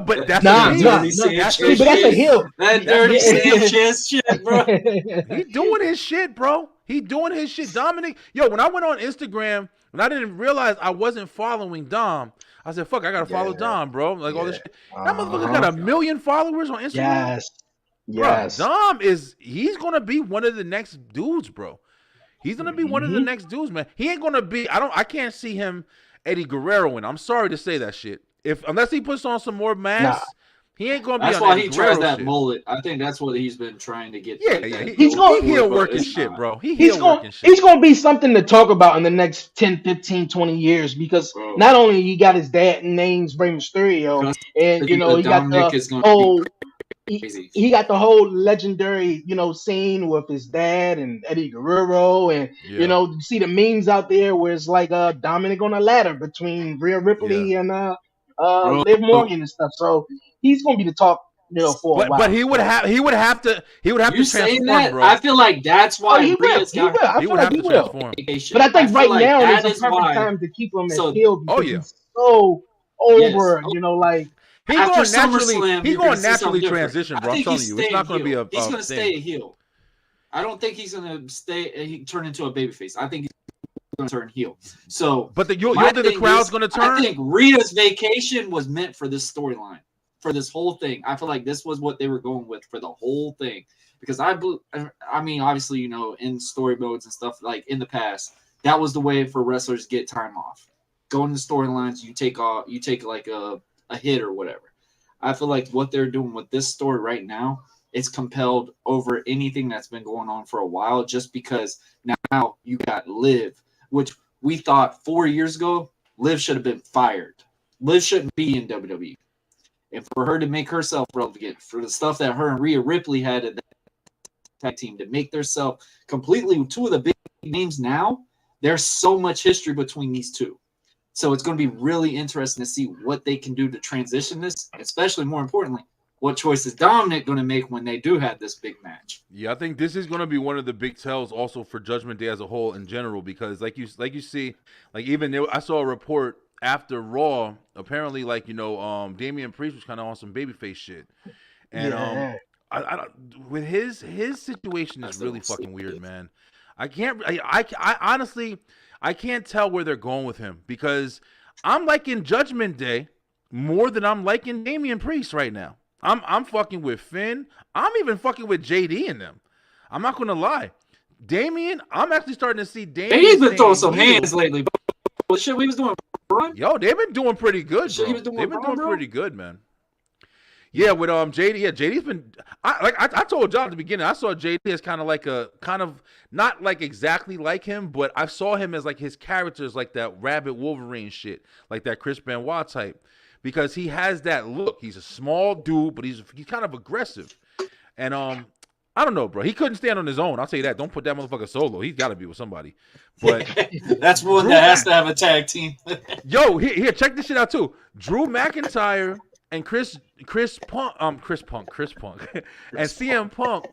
Speaker 5: But that's
Speaker 3: Nah,
Speaker 5: what he
Speaker 3: nah,
Speaker 5: is.
Speaker 3: nah.
Speaker 5: That's
Speaker 3: See,
Speaker 5: his
Speaker 3: but that's a
Speaker 5: shit.
Speaker 3: heel.
Speaker 4: That dirty
Speaker 3: Yeah.
Speaker 4: Sanchez shit, bro.
Speaker 5: He doing his shit, bro. He doing his shit. Dominic, when I went on Instagram and I didn't realize I wasn't following Dom, I said, "Fuck, I gotta follow
Speaker 3: Yeah.
Speaker 5: Dom, bro." Like all this shit. That motherfucker
Speaker 3: Uh-huh.
Speaker 5: got 1 million followers on Instagram.
Speaker 3: Yes.
Speaker 5: Bro,
Speaker 3: Yes.
Speaker 5: Dom he's gonna be one of the next dudes, bro. He's gonna be one of the
Speaker 3: Mhm.
Speaker 5: next dudes, man. He ain't gonna be. I can't see him Eddie Guerrero in. I'm sorry to say that shit. Unless he puts on some more masks, he ain't gonna be
Speaker 4: That's
Speaker 5: on
Speaker 4: why
Speaker 5: Eddie
Speaker 4: he
Speaker 5: Guerrero
Speaker 4: tries that
Speaker 5: shit.
Speaker 4: mullet. I think that's what he's been trying to get.
Speaker 5: Yeah,
Speaker 4: like
Speaker 5: yeah.
Speaker 4: that
Speaker 3: He's
Speaker 4: gold
Speaker 3: gonna-
Speaker 5: He heel
Speaker 4: but
Speaker 5: working
Speaker 4: it's
Speaker 5: shit,
Speaker 4: not.
Speaker 5: bro. He
Speaker 3: He's
Speaker 5: heel
Speaker 3: going
Speaker 5: working shit.
Speaker 3: he's going to be something to talk about in the next 10, 15, 20 years because
Speaker 4: Bro.
Speaker 3: not only he got his dad names Rey Mysterio and he got
Speaker 4: Dominic
Speaker 3: the
Speaker 4: is going to
Speaker 3: whole
Speaker 4: be crazy.
Speaker 3: he got the whole legendary, scene with his dad and Eddie Guerrero, and
Speaker 5: Yeah.
Speaker 3: you see the memes out there where it's like Dominic on a ladder between Rhea Ripley and Liv Morgan and stuff. So he's gonna be the talk, for a while.
Speaker 5: But he would have to
Speaker 4: You
Speaker 5: transform,
Speaker 4: saying that?
Speaker 5: bro.
Speaker 4: I feel like that's
Speaker 3: Oh,
Speaker 4: why
Speaker 3: he will.
Speaker 4: Rhea's
Speaker 3: He will.
Speaker 4: got
Speaker 3: I
Speaker 5: He
Speaker 3: feel
Speaker 5: would
Speaker 3: like
Speaker 5: have
Speaker 3: he
Speaker 5: to
Speaker 3: will.
Speaker 5: transform.
Speaker 4: vacation.
Speaker 3: But I think
Speaker 4: feel
Speaker 3: right
Speaker 4: like
Speaker 3: now
Speaker 4: that
Speaker 3: is
Speaker 4: is
Speaker 3: a perfect
Speaker 4: why.
Speaker 3: time to keep him as
Speaker 4: So-
Speaker 3: heel because
Speaker 5: Oh, yeah.
Speaker 3: he's so over.
Speaker 4: Yes.
Speaker 3: Like
Speaker 5: He's
Speaker 4: After
Speaker 5: going naturally.
Speaker 4: SummerSlam,
Speaker 5: He's
Speaker 4: you're
Speaker 5: going
Speaker 4: gonna see
Speaker 5: naturally
Speaker 4: something different.
Speaker 5: transition,
Speaker 4: I
Speaker 5: bro. I'm
Speaker 4: think
Speaker 5: telling
Speaker 4: he's
Speaker 5: you, it's
Speaker 4: staying
Speaker 5: not going to be
Speaker 4: heel.
Speaker 5: a.
Speaker 4: He's going to
Speaker 5: thing.
Speaker 4: stay a heel. I don't think he's going to he turn into a babyface. I think he's going to turn heel. So,
Speaker 5: But you
Speaker 4: my
Speaker 5: think the
Speaker 4: thing
Speaker 5: crowd's
Speaker 4: is,
Speaker 5: going to turn?
Speaker 4: I think Rita's vacation was meant for this storyline, for this whole thing. I feel like this was what they were going with for the whole thing. Because I mean, obviously, in story modes and stuff like in the past, that was the way for wrestlers to get time off. Go into storylines, you take like a hit or whatever. I feel like what they're doing with this story right now, it's compelled over anything that's been going on for a while, just because now you got Liv, which we thought 4 years ago, Liv should have been fired. Liv shouldn't be in WWE. And for her to make herself relevant, for the stuff that her and Rhea Ripley had at that tag team, to make themselves completely two of the big names now, there's so much history between these two. So it's going to be really interesting to see what they can do to transition this, especially more importantly, what choice is Dominic going to make when they do have this big match.
Speaker 5: Yeah, I think this is going to be one of the big tells also for Judgment Day as a whole in general, because like you see, like I saw a report after Raw, apparently Damian Priest was kind of on some babyface shit, and
Speaker 3: yeah.
Speaker 5: I don't, with his situation is really fucking weird, man. I honestly I can't tell where they're going with him because I'm liking Judgment Day more than I'm liking Damian Priest right now. I'm fucking with Finn. I'm even fucking with JD in them. I'm not gonna lie. Damian, I'm actually starting to see Damian.
Speaker 4: He's been throwing some hands lately. But shit, we was doing. Run?
Speaker 5: Yo, they've been doing pretty good,
Speaker 4: Shit,
Speaker 5: bro.
Speaker 4: he was doing
Speaker 5: They've been
Speaker 4: wrong,
Speaker 5: doing
Speaker 4: bro?
Speaker 5: pretty good, man. Yeah, with JD. Yeah, JD's been. I told John at the beginning. I saw JD as kind of not like exactly like him, but I saw him as like his characters, like that Rabbit Wolverine shit, like that Chris Benoit type, because he has that look. He's a small dude, but he's kind of aggressive, and I don't know, bro. He couldn't stand on his own. I'll tell you that. Don't put that motherfucker solo. He's got to be with somebody. But
Speaker 4: That's one that has to have a tag team.
Speaker 5: yo, here, check this shit out too. Drew McIntyre and Chris Punk, and CM Punk.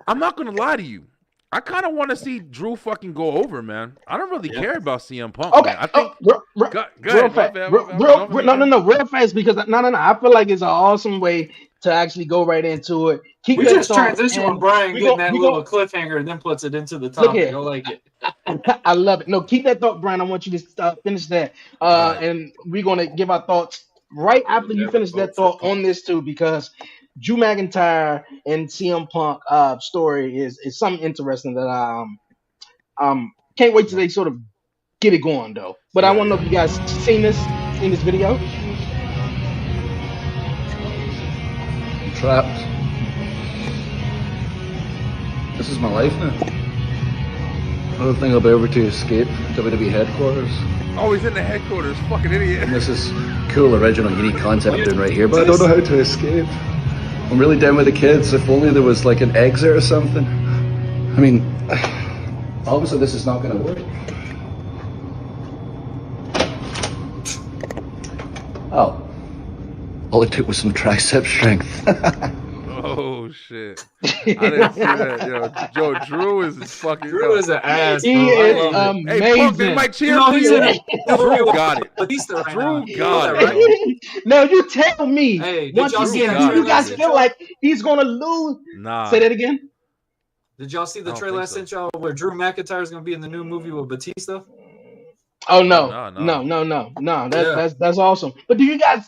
Speaker 5: I'm not gonna lie to you. I kind of want to see Drew fucking go over, man. I don't really care about CM Punk.
Speaker 3: Okay,
Speaker 5: man. I think.
Speaker 3: go
Speaker 5: Go
Speaker 3: real fast.
Speaker 5: ahead.
Speaker 3: Real fast because no. I feel like it's an awesome way to actually go right into it. Keep
Speaker 4: We
Speaker 3: that
Speaker 4: just
Speaker 3: thought,
Speaker 4: transition
Speaker 3: and
Speaker 4: with Brian
Speaker 3: we
Speaker 4: getting
Speaker 3: go-
Speaker 4: that
Speaker 3: we
Speaker 4: little
Speaker 3: go-
Speaker 4: cliffhanger and then puts it into the
Speaker 3: Look
Speaker 4: topic.
Speaker 3: here.
Speaker 4: I like it.
Speaker 3: I love it. No, keep that thought, Brian. I want you to finish that,
Speaker 5: Right.
Speaker 3: and we're gonna give our thoughts right after you finish that thought on this too, because Drew McIntyre and CM Punk story is something interesting that can't wait till they sort of get it going though. But I want to know if you guys seen this video.
Speaker 6: Trapped. This is my life now. I don't think I'll be able to escape WWE headquarters.
Speaker 5: Oh, he's in the headquarters. Fucking idiot.
Speaker 6: And this is cool, original, unique concept I'm doing right here, but I don't know how to escape. I'm really down with the kids. If only there was like an exit or something. I mean, obviously this is not going to work. Oh. All it took was some tricep strength.
Speaker 5: Oh shit! I didn't see that. Yo, Drew is fucking.
Speaker 4: Drew is an ass.
Speaker 3: He
Speaker 4: bro. I
Speaker 3: is
Speaker 4: love it.
Speaker 5: Hey, Punk, they
Speaker 3: amazing.
Speaker 5: might cheer
Speaker 4: You know,
Speaker 5: for
Speaker 4: he's
Speaker 5: you.
Speaker 4: in it.
Speaker 5: Drew got it.
Speaker 4: Batista right
Speaker 5: Drew
Speaker 4: now.
Speaker 5: got
Speaker 4: Yeah,
Speaker 5: it.
Speaker 4: right?
Speaker 3: No, you tell me.
Speaker 4: Hey, did
Speaker 3: Once
Speaker 4: y'all
Speaker 3: you
Speaker 4: see
Speaker 3: get
Speaker 5: that
Speaker 3: you
Speaker 5: trailer
Speaker 3: guys
Speaker 4: I
Speaker 3: feel
Speaker 4: sent
Speaker 3: like he's gonna lose.
Speaker 5: Nah.
Speaker 3: Say that again.
Speaker 4: Did y'all see the
Speaker 5: I don't
Speaker 4: trailer I
Speaker 5: think so.
Speaker 4: sent y'all where Drew McIntyre is going to be in the new movie with Batista?
Speaker 3: Oh no,
Speaker 5: No.
Speaker 3: no.
Speaker 4: Yeah.
Speaker 3: That's awesome. But do you guys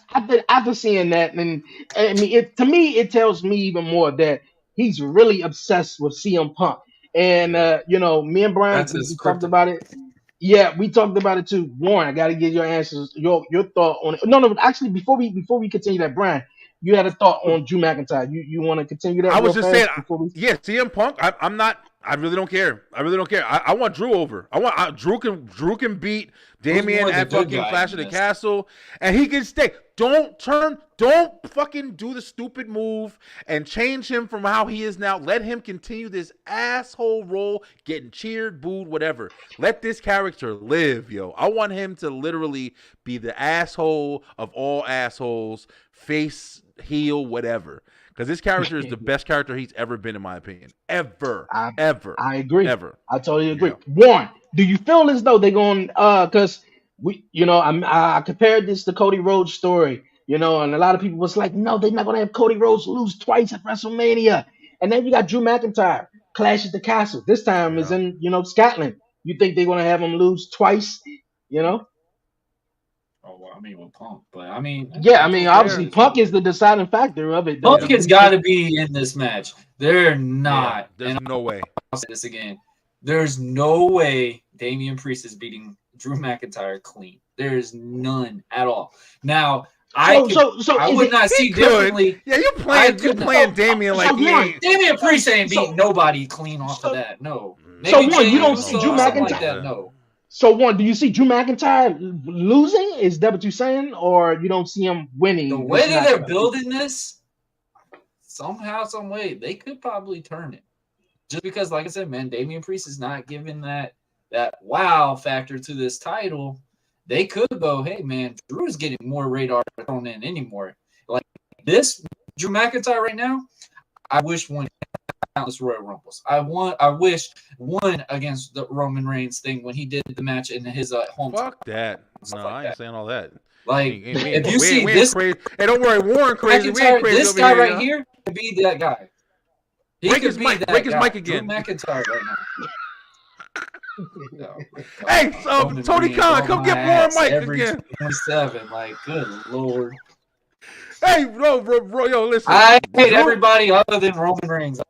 Speaker 3: after seeing that, and I mean, to me, it tells me even more that he's really obsessed with CM Punk. And me and Brian
Speaker 4: That's his
Speaker 3: we talked
Speaker 4: kryptonite.
Speaker 3: about it. Yeah, we talked about it too. Warren, I got to get your answers, your thought on it. No, actually, before we continue that, Brian, you had a thought on Drew McIntyre. You want to continue that?
Speaker 5: I was
Speaker 3: real
Speaker 5: just
Speaker 3: fast
Speaker 5: saying,
Speaker 3: before we...
Speaker 5: yeah, CM Punk. I'm not. I really don't care. I want Drew over. Drew can beat Damian
Speaker 4: more the
Speaker 5: at
Speaker 4: good
Speaker 5: fucking
Speaker 4: guy
Speaker 5: Clash
Speaker 4: in
Speaker 5: of the
Speaker 4: this?
Speaker 5: Castle, and he can stay. Don't fucking do the stupid move and change him from how he is now. Let him continue this asshole role, getting cheered, booed, whatever. Let this character live, yo. I want him to literally be the asshole of all assholes, face, heel, whatever. Because this character is the best character he's ever been, in my opinion. Ever.
Speaker 3: I agree.
Speaker 5: Ever.
Speaker 3: I totally agree.
Speaker 5: Yeah.
Speaker 3: Warren, do you feel as though they're going because I compared this to Cody Rhodes' story, and a lot of people was like, no, they're not gonna have Cody Rhodes lose twice at WrestleMania. And then you got Drew McIntyre, Clash at the Castle. This time is in, Scotland. You think they're gonna have him lose twice,
Speaker 4: Oh, well, I mean, with Punk, but I mean,
Speaker 3: Yeah, I mean, obviously Punk is the deciding factor of it.
Speaker 4: Punk has got to be in this match. They're not.
Speaker 5: There's
Speaker 4: and
Speaker 5: no way.
Speaker 4: I'll say this again. There's no way Damian Priest is beating Drew McIntyre clean. There's none at all. Now, I
Speaker 3: So
Speaker 4: would not see
Speaker 5: could.
Speaker 4: differently.
Speaker 5: Yeah, you're
Speaker 4: I
Speaker 5: playing
Speaker 4: couldn't-
Speaker 5: Damian like he
Speaker 3: Warren,
Speaker 5: ain't.
Speaker 4: Damian Priest ain't
Speaker 3: So-
Speaker 4: beating nobody clean off of that. No.
Speaker 3: So,
Speaker 4: Maybe
Speaker 3: Warren, you
Speaker 4: Jey
Speaker 3: don't
Speaker 4: Uso
Speaker 3: see
Speaker 4: or
Speaker 3: Drew
Speaker 4: something like
Speaker 3: McIntyre?
Speaker 4: that. No.
Speaker 3: So one, do you see Drew McIntyre losing? Is that what you're saying, or you don't see him winning?
Speaker 4: The
Speaker 3: this
Speaker 4: way that they're
Speaker 3: matchup?
Speaker 4: building this, somehow, some way, they could probably turn it. Just because, like I said, man, Damian Priest is not giving that wow factor to this title. They could go, hey, man, Drew is getting more radar thrown in anymore. Like this, Drew McIntyre right now, I wish won countless Royal Rumbles. I wish won against the Roman Reigns thing when he did the match in his home.
Speaker 5: Fuck that.
Speaker 4: Stuff
Speaker 5: No,
Speaker 4: like
Speaker 5: I ain't
Speaker 4: that.
Speaker 5: saying all that.
Speaker 4: Like,
Speaker 5: We
Speaker 4: if
Speaker 5: ain't-
Speaker 4: you
Speaker 5: we
Speaker 4: see
Speaker 5: ain't
Speaker 4: this
Speaker 5: crazy. Hey, don't worry, Warren crazy. We ain't
Speaker 4: McIntyre,
Speaker 5: crazy
Speaker 4: this
Speaker 5: over
Speaker 4: guy
Speaker 5: here,
Speaker 4: right
Speaker 5: yo.
Speaker 4: here, could be that guy. He
Speaker 5: Break
Speaker 4: could
Speaker 5: his
Speaker 4: be
Speaker 5: mic.
Speaker 4: that
Speaker 5: Break his
Speaker 4: guy.
Speaker 5: mic again.
Speaker 4: Drew McIntyre right now. Oh,
Speaker 5: Hey,
Speaker 4: Roman
Speaker 5: Tony
Speaker 4: Reigns
Speaker 5: Khan,
Speaker 4: on
Speaker 5: come
Speaker 4: my
Speaker 5: get Lauren
Speaker 4: ass
Speaker 5: Mike
Speaker 4: every
Speaker 5: again.
Speaker 4: 27. Like, good lord.
Speaker 5: Hey, bro, yo, listen.
Speaker 4: I hate
Speaker 5: Drew-
Speaker 4: everybody other than Roman Reigns.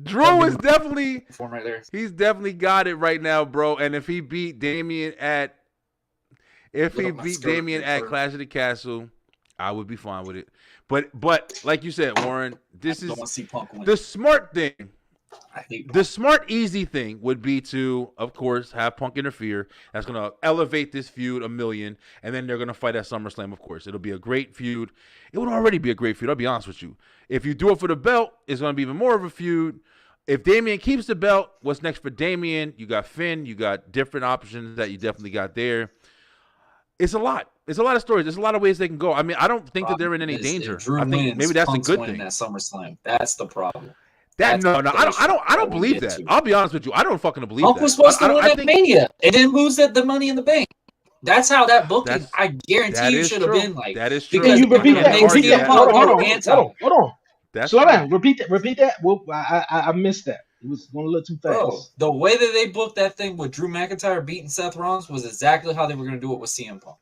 Speaker 5: Drew is definitely,
Speaker 4: Form right there.
Speaker 5: he's definitely got it right now, bro. And if he beat Damian at, Clash of the Castle, I would be fine with it. But like you said, Warren, this
Speaker 4: I
Speaker 5: is
Speaker 4: don't want to see Punk win.
Speaker 5: the smart thing.
Speaker 4: I hate Punk.
Speaker 5: The smart, easy thing would be to, of course, have Punk interfere. That's going to elevate this feud a million, and then they're going to fight at SummerSlam, of course. It'll be a great feud. It would already be a great feud, I'll be honest with you. If you do it for the belt, it's going to be even more of a feud. If Damian keeps the belt, what's next for Damian? You got Finn. You got different options that you definitely got there. It's a lot. It's a lot of stories. There's a lot of ways they can go. I mean, I don't think that they're in any danger.
Speaker 4: Drew
Speaker 5: I think
Speaker 4: wins,
Speaker 5: maybe that's
Speaker 4: Punk's
Speaker 5: a good
Speaker 4: winning
Speaker 5: thing.
Speaker 4: At SummerSlam. That's the problem.
Speaker 5: I don't
Speaker 4: what we
Speaker 5: believe
Speaker 4: get
Speaker 5: that.
Speaker 4: to.
Speaker 5: I'll be honest with you. I don't fucking believe
Speaker 4: Punk
Speaker 5: that.
Speaker 4: was supposed to
Speaker 5: I
Speaker 4: win at
Speaker 5: think
Speaker 4: Mania. It didn't lose the Money in the Bank. That's how that booking,
Speaker 5: That's-
Speaker 4: I
Speaker 5: that
Speaker 4: guarantee you
Speaker 5: is
Speaker 4: should have
Speaker 5: true.
Speaker 4: been like.
Speaker 5: That is true.
Speaker 4: Because
Speaker 3: Can you repeat
Speaker 4: they're
Speaker 3: that?
Speaker 4: gonna make
Speaker 3: Repeat that.
Speaker 4: CM Punk
Speaker 3: Hold on.
Speaker 4: anti.
Speaker 3: Hold on.
Speaker 5: That's
Speaker 3: Slow
Speaker 5: true.
Speaker 3: down. Repeat that. Well, I missed that. It was going a little too fast.
Speaker 4: Bro, the way that they booked that thing with Drew McIntyre beating Seth Rollins was exactly how they were going to do it with CM Punk.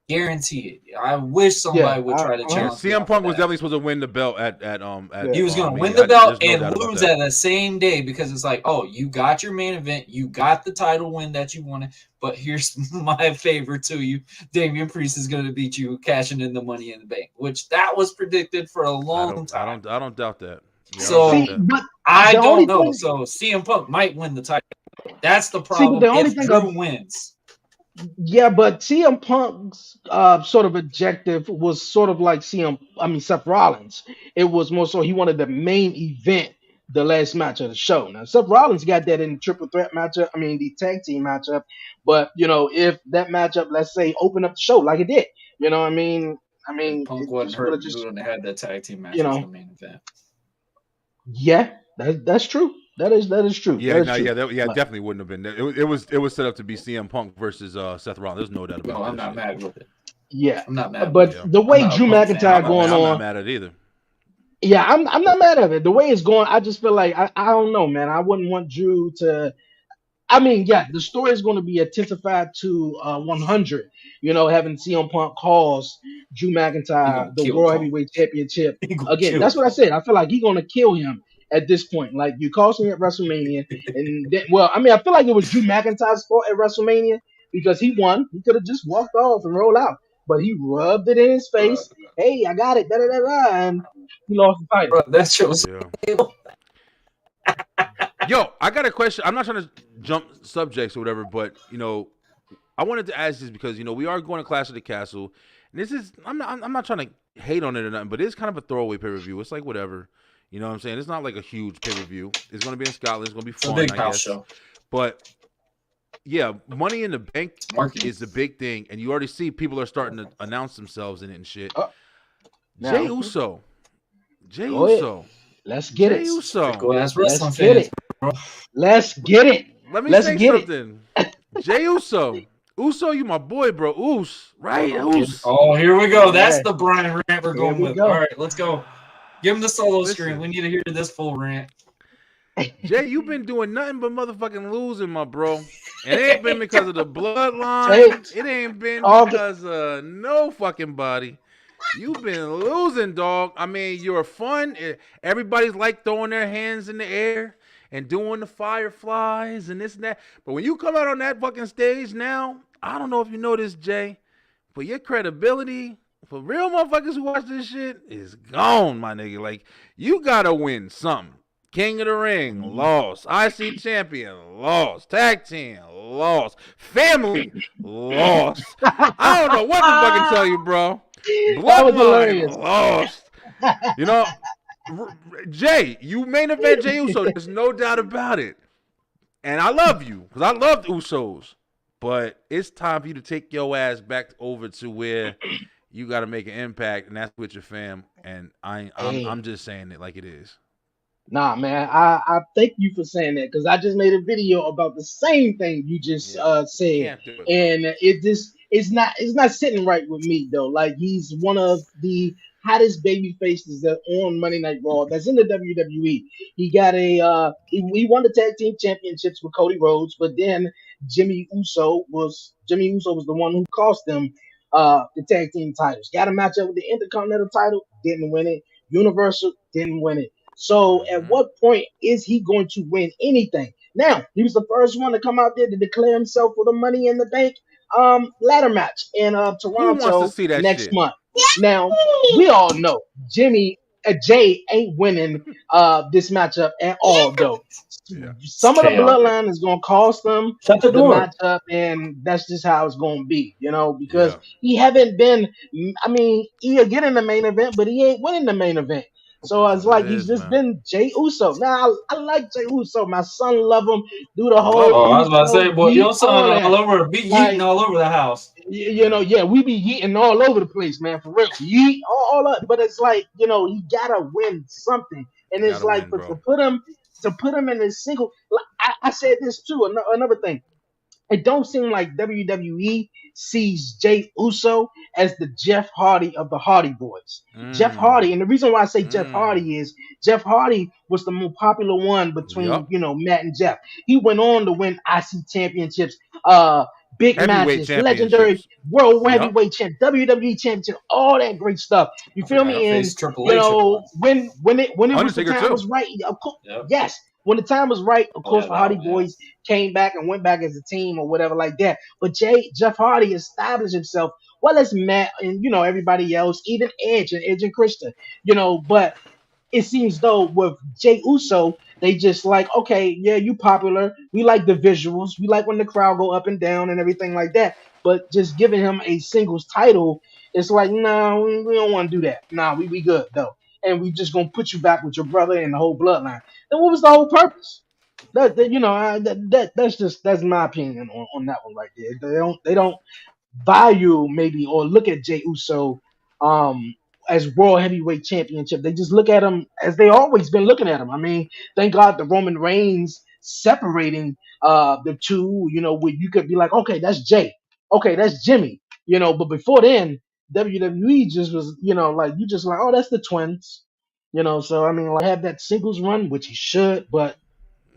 Speaker 4: Guarantee it. I wish somebody would try to challenge.
Speaker 5: CM Punk was definitely supposed to win the belt at
Speaker 4: He was going to
Speaker 5: Mania.
Speaker 4: win the belt
Speaker 5: There's no
Speaker 4: and
Speaker 5: doubt about
Speaker 4: lose
Speaker 5: that.
Speaker 4: at the same day because it's like, oh, you got your main event, you got the title win that you wanted, but here's my favor to you: Damian Priest is going to beat you, cashing in the Money in the Bank, which that was predicted for a long time.
Speaker 5: I don't doubt that. Yeah,
Speaker 4: So-
Speaker 5: I don't
Speaker 3: See,
Speaker 5: doubt that.
Speaker 3: but
Speaker 4: I
Speaker 3: the only
Speaker 4: don't know.
Speaker 3: thing-
Speaker 4: So CM Punk might win the title. That's the
Speaker 3: but
Speaker 4: problem.
Speaker 3: the only
Speaker 4: If
Speaker 3: thing
Speaker 4: Drew wins.
Speaker 3: yeah, but CM Punk's sort of objective was sort of like Seth Rollins. It was more so he wanted the main event, the last match of the show. Now Seth Rollins got that in the triple threat matchup. I mean the tag team matchup. But if that matchup, let's say, open up the show like it did, you know what I mean?
Speaker 4: Punk
Speaker 3: it
Speaker 4: wasn't
Speaker 3: just
Speaker 4: hurt.
Speaker 3: would've
Speaker 4: Just wouldn't have had that tag team match
Speaker 3: you
Speaker 4: as
Speaker 3: know.
Speaker 4: the main event.
Speaker 3: Yeah, that's true. That is true.
Speaker 5: Yeah,
Speaker 3: That is true.
Speaker 5: But definitely wouldn't have been. It was set up to be CM Punk versus Seth Rollins. There's no doubt about
Speaker 4: No,
Speaker 5: that.
Speaker 4: I'm not
Speaker 5: shit.
Speaker 4: mad with it.
Speaker 3: Yeah.
Speaker 4: I'm not mad.
Speaker 3: But
Speaker 4: with it.
Speaker 3: the way
Speaker 4: I'm not a
Speaker 3: Drew
Speaker 4: Punk fan.
Speaker 3: McIntyre
Speaker 4: I'm not
Speaker 3: going
Speaker 5: I'm
Speaker 3: on,
Speaker 5: not mad at it either.
Speaker 3: yeah, I'm not mad at it. The way it's going, I just feel like I don't know, man. I wouldn't want Drew to. I mean, yeah, the story is going to be intensified to 100. Having CM Punk cause Drew
Speaker 4: He
Speaker 3: McIntyre
Speaker 4: gonna
Speaker 3: the
Speaker 4: kill
Speaker 3: World
Speaker 4: Punk.
Speaker 3: Heavyweight Championship
Speaker 4: He gonna
Speaker 3: again.
Speaker 4: kill
Speaker 3: That's what I said. I feel like he's going to kill him at this point. Like you cost me at WrestleMania, and then, I feel like it was Drew McIntyre's fault at WrestleMania because he won. He could have just walked off and rolled out, but he rubbed it in his face. Hey, I got it, and he lost the title.
Speaker 4: Bro, that shows.
Speaker 5: Yeah. Yo, I got a question. I'm not trying to jump subjects or whatever, but I wanted to ask this because we are going to Clash of the Castle, and this is I'm not trying to hate on it or nothing, but it's kind of a throwaway pay-per-view. It's like whatever, you know what I'm saying? It's not like a huge pay-per-view. It's going to be in Scotland. It's going to be
Speaker 4: It's a
Speaker 5: fun,
Speaker 4: big
Speaker 5: I
Speaker 4: house
Speaker 5: guess.
Speaker 4: show.
Speaker 5: But yeah, Money in the Bank
Speaker 4: Marketing.
Speaker 5: is the big thing, and you already see people are starting to announce themselves in it and shit.
Speaker 3: Now-
Speaker 5: Jey Uso.
Speaker 3: Go ahead. Let's get
Speaker 5: Jey
Speaker 3: it.
Speaker 5: Uso.
Speaker 4: Go ask wrestling
Speaker 3: Let's get
Speaker 4: fans.
Speaker 3: it. Let's get it.
Speaker 5: Let me
Speaker 3: Let's
Speaker 5: say
Speaker 3: get it.
Speaker 5: something. Jey Uso. Uso, you my boy, bro. Oos, right? Oos.
Speaker 4: Oh, here we go. That's
Speaker 3: Yeah.
Speaker 4: the Brian rant we're
Speaker 3: Here
Speaker 4: going
Speaker 3: we
Speaker 4: with.
Speaker 3: go.
Speaker 4: All right, let's go. Give him the solo
Speaker 5: Listen.
Speaker 4: screen. We need to hear this full rant.
Speaker 5: Jay, you been doing nothing but motherfucking losing, my bro. And it ain't been because of the bloodline.
Speaker 3: Hey.
Speaker 5: It ain't been
Speaker 3: All the-
Speaker 5: because of no fucking body. You've been losing, dog. I mean, you're fun. Everybody's like throwing their hands in the air and doing the fireflies and this and that. But when you come out on that fucking stage now, I don't know if you know this, Jay, but your credibility for real motherfuckers who watch this shit is gone, my nigga. Like, you gotta win something. King of the Ring, lost. IC Champion, lost. Tag Team, lost. Family, lost. I don't know what to fucking tell you, bro.
Speaker 3: That was hilarious.
Speaker 5: Lost. You know, Jay, you main event Jey Uso. There's no doubt about it. And I love you because I love the Usos. But it's time for you to take your ass back over to where you got to make an impact, and that's with your fam. And I'm just saying it like it is.
Speaker 3: Nah, man, I thank you for saying that because I just made a video about the same thing you just said,
Speaker 5: Can't do it.
Speaker 3: and it's not sitting right with me though. Like he's one of the hottest baby faces that on Monday Night Raw that's in the WWE. He got he won the tag team championships with Cody Rhodes, but then Jimmy Uso was the one who cost them the tag team titles. Got a match up with the Intercontinental title, didn't win it. Universal didn't win it. So at
Speaker 5: Mhm.
Speaker 3: what point is he going to win anything? Now, he was the first one to come out there to declare himself for the Money in the Bank ladder match in
Speaker 5: Who wants to
Speaker 3: Toronto
Speaker 5: see that
Speaker 3: next
Speaker 5: shit?
Speaker 3: month. Now, we all know Jay ain't winning this matchup at all though.
Speaker 5: Yeah.
Speaker 3: Some of the
Speaker 4: chaotic.
Speaker 3: bloodline is gonna cost them
Speaker 7: Shut the
Speaker 3: the
Speaker 7: door.
Speaker 3: matchup, and that's just how it's gonna be, because
Speaker 5: Yeah.
Speaker 3: he haven't been. I mean, he'll get in the main event, but he ain't winning the main event. So
Speaker 5: That's
Speaker 3: it's
Speaker 5: what it
Speaker 3: like he's
Speaker 5: is,
Speaker 3: just
Speaker 5: man.
Speaker 3: been Jay Uso. Now I like Jay Uso. My son love him. Do the
Speaker 5: I love
Speaker 3: whole
Speaker 5: him.
Speaker 7: Oh, I was about to say,
Speaker 3: Uso
Speaker 7: boy,
Speaker 3: yeet,
Speaker 7: your son
Speaker 3: all
Speaker 7: all
Speaker 3: that.
Speaker 7: over, be
Speaker 3: Like,
Speaker 7: yeeting all over the house.
Speaker 3: yeah, we be yeeting all over the place, man, for real. Yeet all up, but it's like, he gotta win something, and
Speaker 5: You
Speaker 3: it's
Speaker 5: gotta
Speaker 3: like
Speaker 5: win,
Speaker 3: to
Speaker 5: bro.
Speaker 3: put him in this single. Like, I said this too. Another thing, it don't seem like WWE sees Jay Uso as the Jeff Hardy of the Hardy Boys. Jeff
Speaker 5: Mm.
Speaker 3: Hardy, and the reason why I say Jeff
Speaker 5: Mm.
Speaker 3: Hardy is Jeff Hardy was the more popular one between
Speaker 5: Yup.
Speaker 3: Matt and Jeff. He went on to win IC championships, big
Speaker 5: Heavyweight
Speaker 3: matches, legendary
Speaker 5: championships.
Speaker 3: world
Speaker 5: Yup.
Speaker 3: heavyweight champ, WWE championship, all that great stuff. You
Speaker 7: I
Speaker 3: feel
Speaker 7: forgot
Speaker 3: me?
Speaker 7: he
Speaker 3: And
Speaker 7: faced Triple H in one.
Speaker 3: when it was the
Speaker 5: Undertaker
Speaker 3: time
Speaker 5: too.
Speaker 3: was right,
Speaker 7: Yep.
Speaker 3: yes. When the time was right, of
Speaker 7: Oh
Speaker 3: course,
Speaker 7: yeah,
Speaker 3: the
Speaker 7: that
Speaker 3: Hardy
Speaker 7: one. Yeah.
Speaker 3: Boys came back and went back as a team or whatever like that. But Jeff Hardy established himself, well as Matt and everybody else, even Edge and Christian, But it seems though with Jay Uso, they just like, okay, yeah, you popular. We like the visuals. We like when the crowd go up and down and everything like that. But just giving him a singles title, it's like, no, we don't want to do that. Nah, we good though, and we just gonna put you back with your brother and the whole bloodline. Then what was the whole purpose? That's my opinion on that one right there. They don't value maybe or look at Jey Uso um as world heavyweight championship. They just look at him as they always been looking at him. I mean, thank God the Roman Reigns separating the two, where you could be like, okay, that's Jay. Okay, that's Jimmy. But before then, WWE just was, like you just like, oh, that's the twins. So I mean, like have that singles run, which he should, but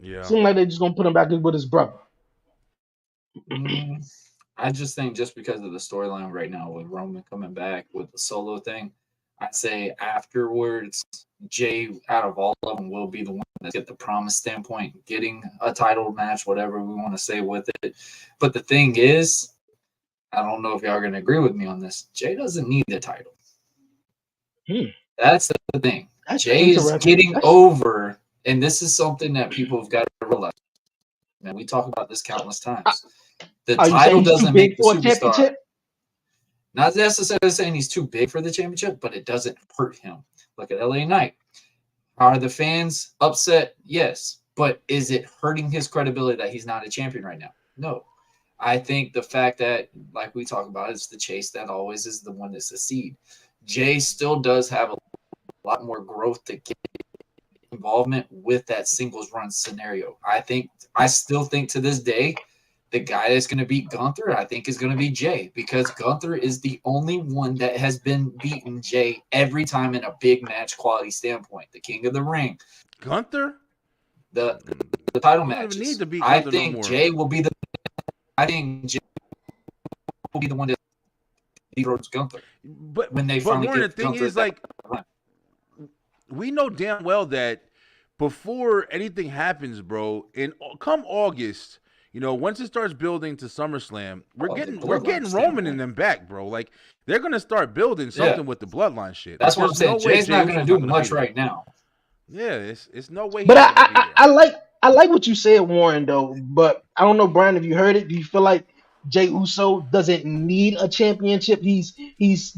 Speaker 5: Yeah.
Speaker 3: seemed like they just gonna put him back in with his brother.
Speaker 7: Mm, I just think just because of the storyline right now with Roman coming back with the solo thing, I'd say afterwards, Jay, out of all of them, will be the one that get the promise standpoint, getting a title match, whatever we want to say with it. But the thing is, I don't know if y'all are going to agree with me on this. Jay doesn't need the title.
Speaker 3: Hmm.
Speaker 7: That's the thing.
Speaker 3: That's
Speaker 7: Jay is
Speaker 3: interesting.
Speaker 7: getting
Speaker 3: That's-
Speaker 7: over, and this is something that people have got to realize. Man, we talk about this countless times. The
Speaker 3: Are you saying
Speaker 7: title
Speaker 3: he's too
Speaker 7: doesn't
Speaker 3: big
Speaker 7: make the
Speaker 3: for a
Speaker 7: superstar.
Speaker 3: championship?
Speaker 7: Not necessarily saying he's too big for the championship, but it doesn't hurt him. Look at LA Knight. Are the fans upset? Yes. But is it hurting his credibility that he's not a champion right now? No. I think the fact that, like we talk about, it's the chase that always is the one that's the seed. Jay still does have a lot more growth to get involvement with that singles run scenario. I still think to this day, the guy that's going to beat Gunther, I think, is going to be Jay, because Gunther is the only one that has been beaten Jay every time in a big match quality standpoint. The King of the Ring,
Speaker 5: Gunther?
Speaker 7: the title
Speaker 5: You don't
Speaker 7: matches.
Speaker 5: even need to beat
Speaker 7: I
Speaker 5: Gunther no
Speaker 7: think
Speaker 5: more.
Speaker 7: Jay will be the. I think Jay will be the one that beats Gunther
Speaker 5: But
Speaker 7: when they
Speaker 5: but
Speaker 7: finally
Speaker 5: Warren, the
Speaker 7: get
Speaker 5: thing
Speaker 7: Gunther
Speaker 5: is,
Speaker 7: that
Speaker 5: like,
Speaker 7: run.
Speaker 5: we know damn well that before anything happens, bro, come August, once it starts building to SummerSlam, we're
Speaker 7: Oh, the
Speaker 5: getting
Speaker 7: bloodline
Speaker 5: Roman and
Speaker 7: standpoint.
Speaker 5: them back, bro. Like, they're gonna start building something with the bloodline shit.
Speaker 7: That's
Speaker 5: Like,
Speaker 7: what I'm saying.
Speaker 5: there's no way
Speaker 7: Jay's not
Speaker 5: Jey
Speaker 7: going to
Speaker 5: Uso's
Speaker 7: do
Speaker 5: gonna
Speaker 7: much
Speaker 5: be there.
Speaker 7: right now.
Speaker 5: Yeah, it's no way.
Speaker 3: But
Speaker 5: he's gonna be there.
Speaker 3: I like what you said, Warren. Though, but I don't know, Brian. If you heard it, do you feel like Jay Uso doesn't need a championship? He's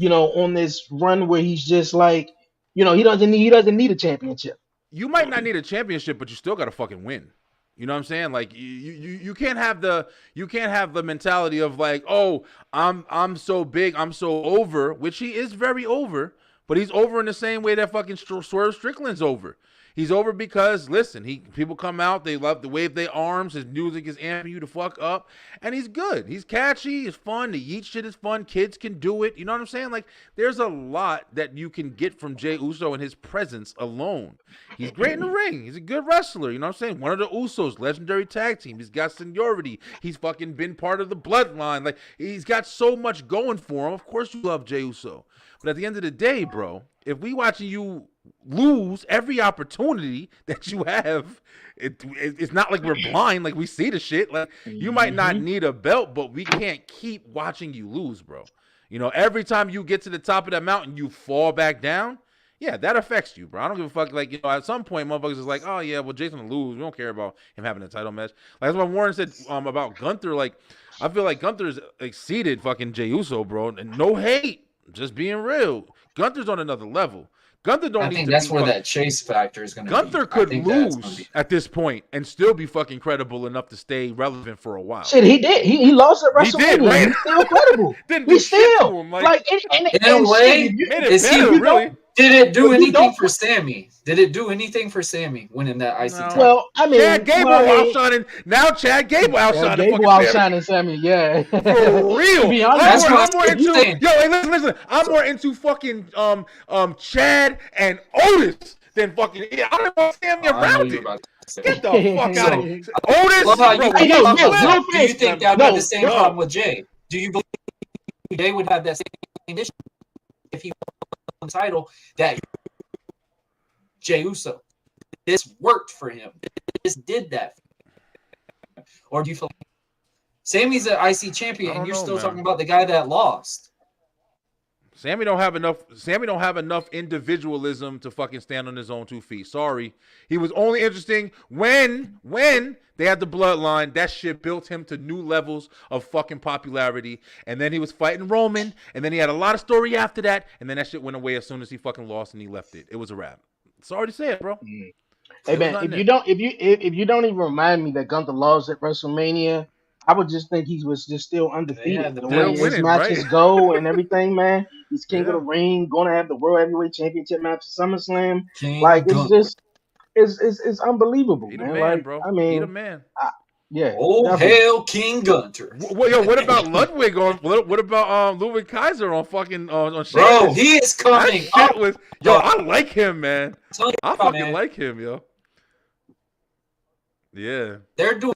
Speaker 3: on this run where he's just like he doesn't need a championship.
Speaker 5: You might not need a championship, but you still gotta fucking win. You know what I'm saying? Like you can't have the mentality of like, oh, I'm so big, I'm so over, which he is very over, but he's over in the same way that fucking Swerve Strickland's over. He's over because listen, people come out, they love to wave their arms. His music is amping you to fuck up, and he's good. He's catchy. He's fun. The Yeet shit is fun. Kids can do it. You know what I'm saying? Like, there's a lot that you can get from Jey Uso and his presence alone. He's great in the ring. He's a good wrestler. You know what I'm saying? One of the Usos, legendary tag team. He's got seniority. He's fucking been part of the bloodline. Like, he's got so much going for him. Of course you love Jey Uso. But at the end of the day, bro, if we watching you lose every opportunity that you have, it's not like we're blind. Like, we see the shit. Like, you might not need a belt, but we can't keep watching you lose, bro. You know, every time you get to the top of that mountain, you fall back down. Yeah, that affects you, bro. I don't give a fuck. Like, you know, at some point, motherfuckers is like, oh yeah, well, Jason will lose. We don't care about him having a title match. Like, that's what Warren said about Gunther. Like, I feel like Gunther's exceeded fucking Jey Uso, bro. And no hate, just being real. Gunther's on another level. Gunther don't
Speaker 7: I
Speaker 5: need
Speaker 7: think
Speaker 5: to
Speaker 7: that's
Speaker 5: be
Speaker 7: where
Speaker 5: fucking,
Speaker 7: that chase factor is going to be.
Speaker 5: Gunther
Speaker 7: I
Speaker 5: could
Speaker 7: think that's gonna
Speaker 5: lose
Speaker 7: be-
Speaker 5: at this point and still be fucking credible enough to stay relevant for a while.
Speaker 3: Shit, he did. He lost at
Speaker 5: He
Speaker 3: WrestleMania.
Speaker 5: did, right?
Speaker 3: He's still credible.
Speaker 5: Didn't
Speaker 3: He's
Speaker 5: do shit
Speaker 3: still
Speaker 5: to him,
Speaker 3: like
Speaker 7: In a way,
Speaker 5: made it
Speaker 7: is he-
Speaker 5: better,
Speaker 3: you don't-
Speaker 5: really.
Speaker 7: Did it do
Speaker 3: But you
Speaker 7: anything
Speaker 3: don't-
Speaker 7: for Sammy? Did it do anything for Sammy winning that IC
Speaker 5: No.
Speaker 7: title?
Speaker 3: Well, I mean,
Speaker 5: Chad Gable
Speaker 3: well,
Speaker 5: outshining. Now Chad Gable outshining
Speaker 3: Gable
Speaker 5: fucking Sammy.
Speaker 3: outshining Sammy. Yeah,
Speaker 5: For real.
Speaker 3: To be honest,
Speaker 7: That's
Speaker 5: I'm
Speaker 7: what
Speaker 5: more
Speaker 7: I'm
Speaker 5: into
Speaker 7: saying.
Speaker 5: yo, hey, listen. I'm more into fucking Chad and Otis than fucking I don't want Sammy
Speaker 7: I know
Speaker 5: around
Speaker 7: you
Speaker 5: it.
Speaker 7: were about to say.
Speaker 5: Get the fuck
Speaker 7: So,
Speaker 5: out of here. Otis,
Speaker 7: Love how you
Speaker 5: bro,
Speaker 3: Hey,
Speaker 7: brought
Speaker 3: no,
Speaker 7: up
Speaker 3: no,
Speaker 7: that.
Speaker 3: no,
Speaker 7: Do you think that would
Speaker 3: no,
Speaker 7: be the same
Speaker 5: no.
Speaker 7: problem with Jay? Do you believe Jay would have that same issue if he won the title that Jey Uso? This worked for him. This did that. Or do you feel like Sammy's an IC champion
Speaker 5: I don't
Speaker 7: and you're
Speaker 5: know,
Speaker 7: still
Speaker 5: man.
Speaker 7: talking about the guy that lost?
Speaker 5: Sammy don't have enough individualism to fucking stand on his own 2 feet. Sorry. He was only interesting when they had the bloodline. That shit built him to new levels of fucking popularity. And then he was fighting Roman, and then he had a lot of story after that, and then that shit went away as soon as he fucking lost and he left it. It was a wrap. Sorry to say it, bro.
Speaker 3: Hey
Speaker 5: It was
Speaker 3: man,
Speaker 5: nothing
Speaker 3: if you don't even remind me that Gunther lost at WrestleMania, I would just think he was just still undefeated.
Speaker 7: had the
Speaker 3: The way his
Speaker 5: winning,
Speaker 3: matches
Speaker 5: right?
Speaker 3: go and everything, man. He's king
Speaker 5: Yeah.
Speaker 3: of the ring, going to have the World Heavyweight Championship match at SummerSlam.
Speaker 7: King
Speaker 3: Like, it's
Speaker 7: Gunther.
Speaker 3: just it's unbelievable,
Speaker 5: He the
Speaker 3: man.
Speaker 5: man,
Speaker 3: Like,
Speaker 5: bro.
Speaker 3: I
Speaker 5: He
Speaker 3: mean,
Speaker 5: the man.
Speaker 3: yeah.
Speaker 7: Oh,
Speaker 3: definitely.
Speaker 7: hail King Gunter.
Speaker 5: What about Ludwig on? What about Ludwig Kaiser on fucking on
Speaker 7: Bro,
Speaker 5: Sheamus?
Speaker 7: he is
Speaker 5: That
Speaker 7: coming
Speaker 5: shit
Speaker 7: up.
Speaker 5: was I like him, man.
Speaker 7: I'm telling you,
Speaker 5: I fucking
Speaker 7: man,
Speaker 5: like him, yo. Yeah.
Speaker 7: they're doing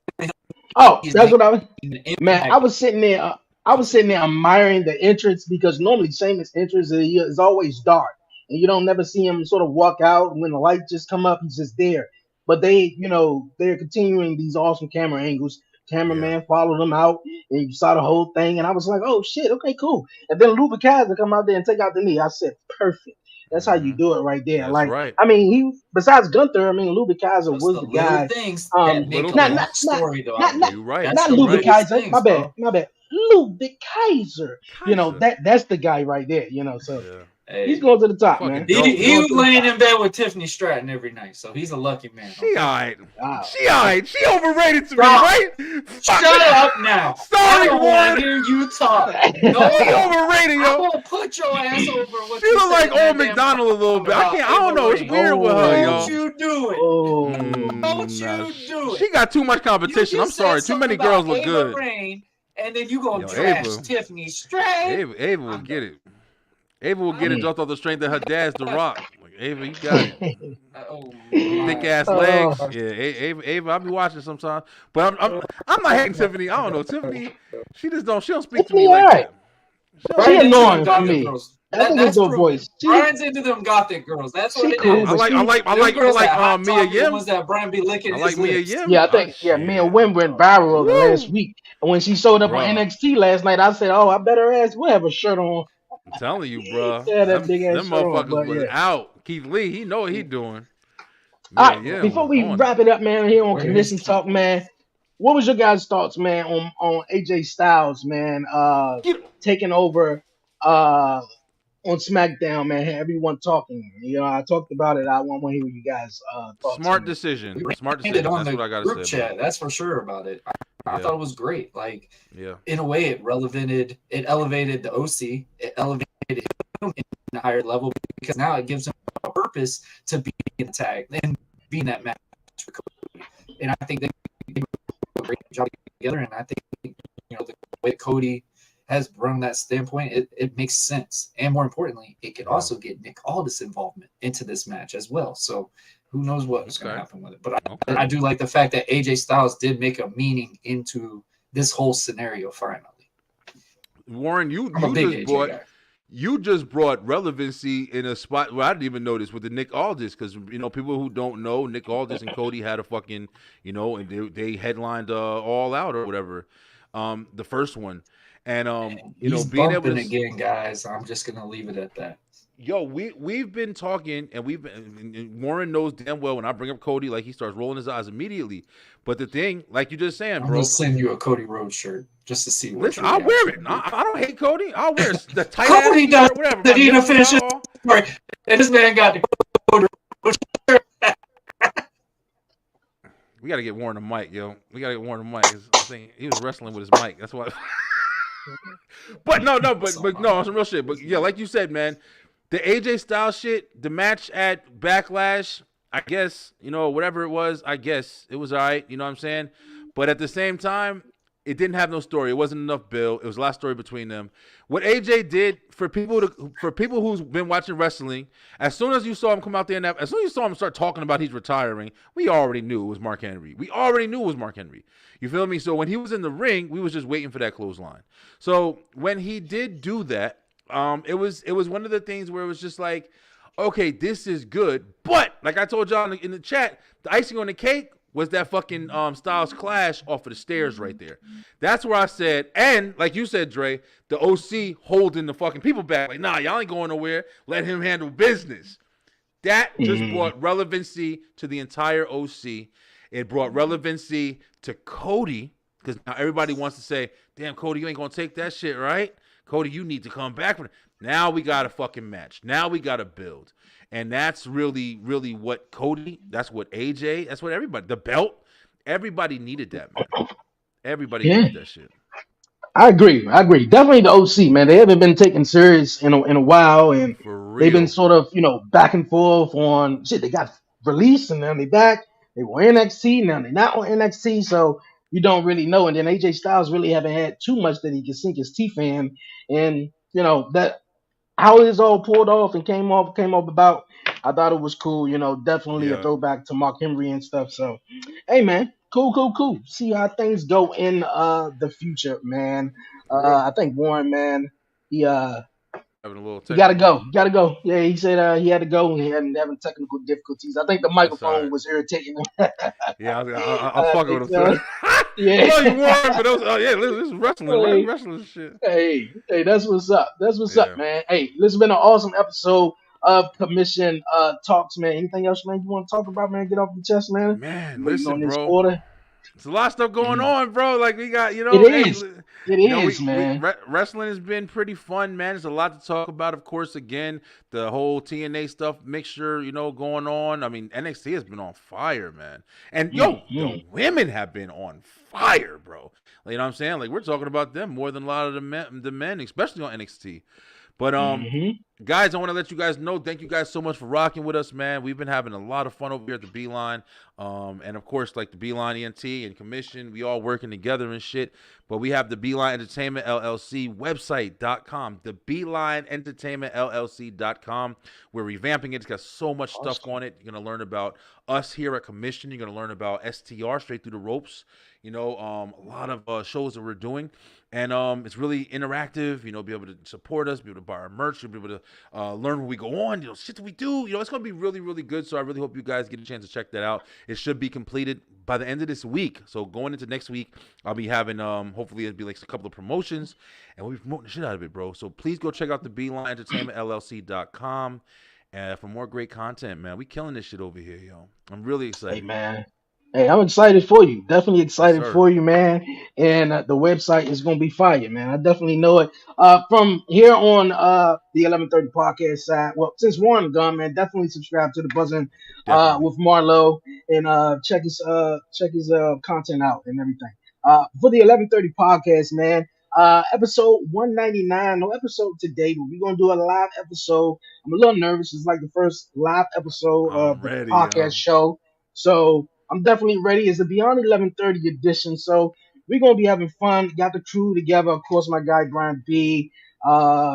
Speaker 3: Oh,
Speaker 7: He's
Speaker 3: that's what I was.
Speaker 7: an
Speaker 3: Man,
Speaker 7: impact.
Speaker 3: I was sitting there. I was sitting there admiring the entrance because normally Sheamus' entrance is always dark, and you don't never see him sort of walk out when the light just come up. He's just there. But they're continuing these awesome camera angles. Cameraman followed them out, and you saw the whole thing. And I was like, "Oh shit, okay, cool." And then Luke Kaiser come out there and take out the knee. I said, "Perfect. That's how you do it right there."
Speaker 5: That's
Speaker 3: like,
Speaker 5: right.
Speaker 3: I mean, he besides Gunther, I mean, Luke Kaiser
Speaker 7: Just
Speaker 3: was
Speaker 7: the
Speaker 3: the
Speaker 7: little
Speaker 3: guy.
Speaker 7: things
Speaker 3: um,
Speaker 7: that make
Speaker 5: little
Speaker 7: a
Speaker 5: things.
Speaker 7: long story, though.
Speaker 3: not-
Speaker 5: You're right.
Speaker 7: That's
Speaker 3: Not
Speaker 7: the
Speaker 3: Ludwig
Speaker 7: littlest
Speaker 3: Kaiser.
Speaker 7: things,
Speaker 3: My bad.
Speaker 7: bro.
Speaker 3: My bad. Ludwig Kaiser. You know
Speaker 5: Kaiser.
Speaker 3: that's the guy right there. So
Speaker 5: Yeah.
Speaker 7: Hey,
Speaker 3: he's going to the top,
Speaker 5: Fucking
Speaker 3: man.
Speaker 5: dope.
Speaker 7: he was laying in bed with Tiffany Stratton every night, so he's a lucky man.
Speaker 5: She alright.
Speaker 3: Wow.
Speaker 5: She alright. She overrated to me,
Speaker 7: Stop.
Speaker 5: right?
Speaker 7: Shut
Speaker 5: Fuck.
Speaker 7: up now.
Speaker 5: Sorry,
Speaker 7: I don't want
Speaker 5: Warren.
Speaker 7: to hear you talk.
Speaker 5: She overrated,
Speaker 7: I'm
Speaker 5: yo.
Speaker 7: gonna put your ass over what
Speaker 5: She
Speaker 7: you
Speaker 5: look
Speaker 7: said
Speaker 5: like
Speaker 7: in that
Speaker 5: old
Speaker 7: damn
Speaker 5: McDonald a little bit. I
Speaker 7: about
Speaker 5: can't. I don't know. It's
Speaker 7: Ava
Speaker 5: weird with her,
Speaker 3: Raine.
Speaker 7: Don't
Speaker 5: yo.
Speaker 7: you do it.
Speaker 3: Oh,
Speaker 7: Don't you
Speaker 5: Nah,
Speaker 7: do it.
Speaker 5: She got too much competition.
Speaker 7: You
Speaker 5: I'm
Speaker 7: just
Speaker 5: sorry.
Speaker 7: said
Speaker 5: Too many
Speaker 7: something
Speaker 5: girls
Speaker 7: about
Speaker 5: look
Speaker 7: Ava
Speaker 5: good.
Speaker 7: Raine, and then you gonna
Speaker 5: Yo,
Speaker 7: trash
Speaker 5: Ava.
Speaker 7: Tiffany Stratton.
Speaker 5: Ava will get it. Ava will get it just off the strength of her dad's The Rock. Like, Ava, you got it.
Speaker 7: Oh,
Speaker 5: Thick ass
Speaker 3: Oh.
Speaker 5: legs. Yeah, Ava, I'll be watching sometimes. But I'm not hating Tiffany. I don't know. Tiffany, she don't speak to me
Speaker 3: Tiffany
Speaker 5: like
Speaker 3: alright.
Speaker 5: that.
Speaker 3: She
Speaker 7: Brian's into
Speaker 3: annoying
Speaker 7: them
Speaker 3: for
Speaker 7: gothic
Speaker 3: me.
Speaker 7: girls.
Speaker 3: I think it's
Speaker 7: That's
Speaker 3: her
Speaker 7: true.
Speaker 3: voice.
Speaker 7: Brian's into them gothic girls. That's what
Speaker 3: She
Speaker 7: it
Speaker 3: cool,
Speaker 7: is.
Speaker 5: I
Speaker 3: but
Speaker 5: like
Speaker 3: she-
Speaker 7: Them girls that hot
Speaker 5: Mia
Speaker 7: talk, the
Speaker 5: Yim.
Speaker 7: ones that Brian be licking
Speaker 5: I
Speaker 7: his
Speaker 5: like Mia
Speaker 7: lips.
Speaker 5: Yim.
Speaker 3: Yeah, I think Mia Wim went viral the
Speaker 5: Woo.
Speaker 3: last week. And when she showed up
Speaker 5: Bruh.
Speaker 3: on NXT last night, I said, "Oh, I bet her ass will have a shirt on."
Speaker 5: I'm telling you, bro.
Speaker 3: Yeah, that big ass
Speaker 5: them
Speaker 3: shirt on,
Speaker 5: motherfuckers
Speaker 3: but
Speaker 5: was
Speaker 3: yeah.
Speaker 5: out. Keith Lee, he know what he doing.
Speaker 3: All right,
Speaker 5: Mia Yim
Speaker 3: before
Speaker 5: was
Speaker 3: we
Speaker 5: on
Speaker 3: wrap it up, man, here on
Speaker 7: Where
Speaker 3: Condition
Speaker 7: is
Speaker 3: Talk, man, what was your guys' thoughts, man, on AJ Styles, man, taking over on SmackDown, man? Everyone talking. You know, I talked about it. I want to hear what you guys thoughts.
Speaker 5: Smart
Speaker 3: on it.
Speaker 5: decision.
Speaker 7: We
Speaker 5: Smart
Speaker 7: landed
Speaker 5: decision.
Speaker 7: on
Speaker 5: That's
Speaker 7: the
Speaker 5: what I gotta
Speaker 7: group
Speaker 5: say.
Speaker 7: chat.
Speaker 5: Bro.
Speaker 7: That's for sure about it. I
Speaker 5: Yeah.
Speaker 7: thought it was great. Like,
Speaker 5: Yeah.
Speaker 7: in a way, it elevated the OC. It elevated him in a higher level because now it gives him a purpose to be in the tag. And be in that match for Cody. And I think they did a great job together. And I think, the way Cody has run that standpoint, it makes sense. And more importantly, it could also get Nick Aldis involvement into this match as well. So who knows what's going to happen with it. But I do like the fact that AJ Styles did make a meaning into this whole scenario finally.
Speaker 5: Warren, you just brought relevancy in a spot where I didn't even notice with the Nick Aldis, because people who don't know, Nick Aldis and Cody had a fucking and they headlined All Out or whatever, the first one, and
Speaker 7: he's
Speaker 5: being able to
Speaker 7: again, guys. I'm just gonna leave it at that.
Speaker 5: Yo, we've been talking, and and Warren knows damn well when I bring up Cody, like he starts rolling his eyes immediately. But the thing, like you just saying,
Speaker 7: I'm
Speaker 5: bro,
Speaker 7: gonna send you a Cody Rhodes shirt just to see what.
Speaker 5: Listen, I'll wear it. I don't hate Cody. I'll wear the tight
Speaker 7: Cody does
Speaker 5: whatever.
Speaker 7: The Dina Fish, and this man got the Cody Rhodes shirt.
Speaker 5: We gotta get Warren a mic, yo. We gotta get Warren a mic. I think he was wrestling with his mic. That's why. but no, on some real shit. But yeah, like you said, man. The AJ Styles shit, the match at Backlash, I guess, whatever it was, I guess it was all right, you know what I'm saying? But at the same time, it didn't have no story. It wasn't enough build. It was a lot of story between them. What AJ did for people who's been watching wrestling, as soon as you saw him come out there, as soon as you saw him start talking about he's retiring, we already knew it was Mark Henry. You feel me? So when he was in the ring, we was just waiting for that clothesline. So when he did do that, it was one of the things where it was just like, okay, this is good, but like I told y'all in the chat, the icing on the cake was that fucking Styles Clash off of the stairs right there. That's where I said, and like you said, Dre, the OC holding the fucking people back, like, nah, y'all ain't going nowhere. Let him handle business. That just brought relevancy to the entire OC. It brought relevancy to Cody, because now everybody wants to say, damn, Cody, you ain't gonna take that shit, right? Cody, you need to come back. Now we got a fucking match. Now we got to build. And that's really, really what Cody, that's what AJ, that's what everybody, the belt, everybody needed that, man. Everybody needed that shit.
Speaker 3: I agree. Definitely the OC, man. They haven't been taken serious in a while, and they've been sort of, back and forth on shit. They got released, and then they back. They were NXT, now they're not on NXT, so you don't really know. And then AJ Styles really haven't had too much that he can sink his teeth in, and that how it is all pulled off and came off about. I thought it was cool. Definitely a throwback to Mark Henry and stuff. So, hey, man. Cool. See how things go in the future, man. I think Warren, man, he gotta go. Yeah, he said he had to go. He had having technical difficulties. I think the microphone was irritating him.
Speaker 5: Yeah, I'm fucking with him.
Speaker 3: Yeah,
Speaker 5: I know you Warren, but this is wrestling. Wrestling shit.
Speaker 3: Hey, that's what's up. Up, man. Hey, this has been an awesome episode of Commission Talks, man. Anything else, man, you want to talk about, man? Get off your chest, man.
Speaker 5: Man, listen, bro. There's a lot of stuff going on, bro. Like we got,
Speaker 3: It is, man.
Speaker 5: Wrestling has been pretty fun, man. There's a lot to talk about, of course. Again, the whole TNA stuff mixture, going on. I mean, NXT has been on fire, man. And the women have been on fire, bro. You know what I'm saying? Like we're talking about them more than a lot of the men, especially on NXT. But guys, I want to let you guys know, thank you guys so much for rocking with us, man. We've been having a lot of fun over here at the Beeline. And of course, like the Beeline ENT and Commission, we all working together and shit. But we have the Beeline Entertainment LLC website.com, the Beeline Entertainment LLC.com. We're revamping it. It's got so much stuff on it. You're going to learn about us here at Commission. You're going to learn about STR, Straight Through the Ropes. A lot of shows that we're doing. And it's really interactive, be able to support us, be able to buy our merch, be able to learn where we go on, shit that we do. It's going to be really, really good. So I really hope you guys get a chance to check that out. It should be completed by the end of this week. So going into next week, I'll be having, hopefully it'll be like a couple of promotions, and we'll be promoting the shit out of it, bro. So please go check out the Beeline Entertainment LLC.com for more great content, man. We killing this shit over here, yo. I'm really excited.
Speaker 3: Hey, man. Hey, I'm excited for you. Definitely excited for you, man. And the website is going to be fire, man. I definitely know it. From here on the 1130 podcast side, well, since Warren gone, man, definitely subscribe to the Buzzing with Marlo and check his content out and everything. For the 1130 podcast, man, episode 199, no episode today, but we're going to do a live episode. I'm a little nervous. It's like the first live episode of the podcast show. So I'm definitely ready. It's a Beyond 11:30 edition. So we're gonna be having fun. Got the crew together. Of course, my guy Brian B,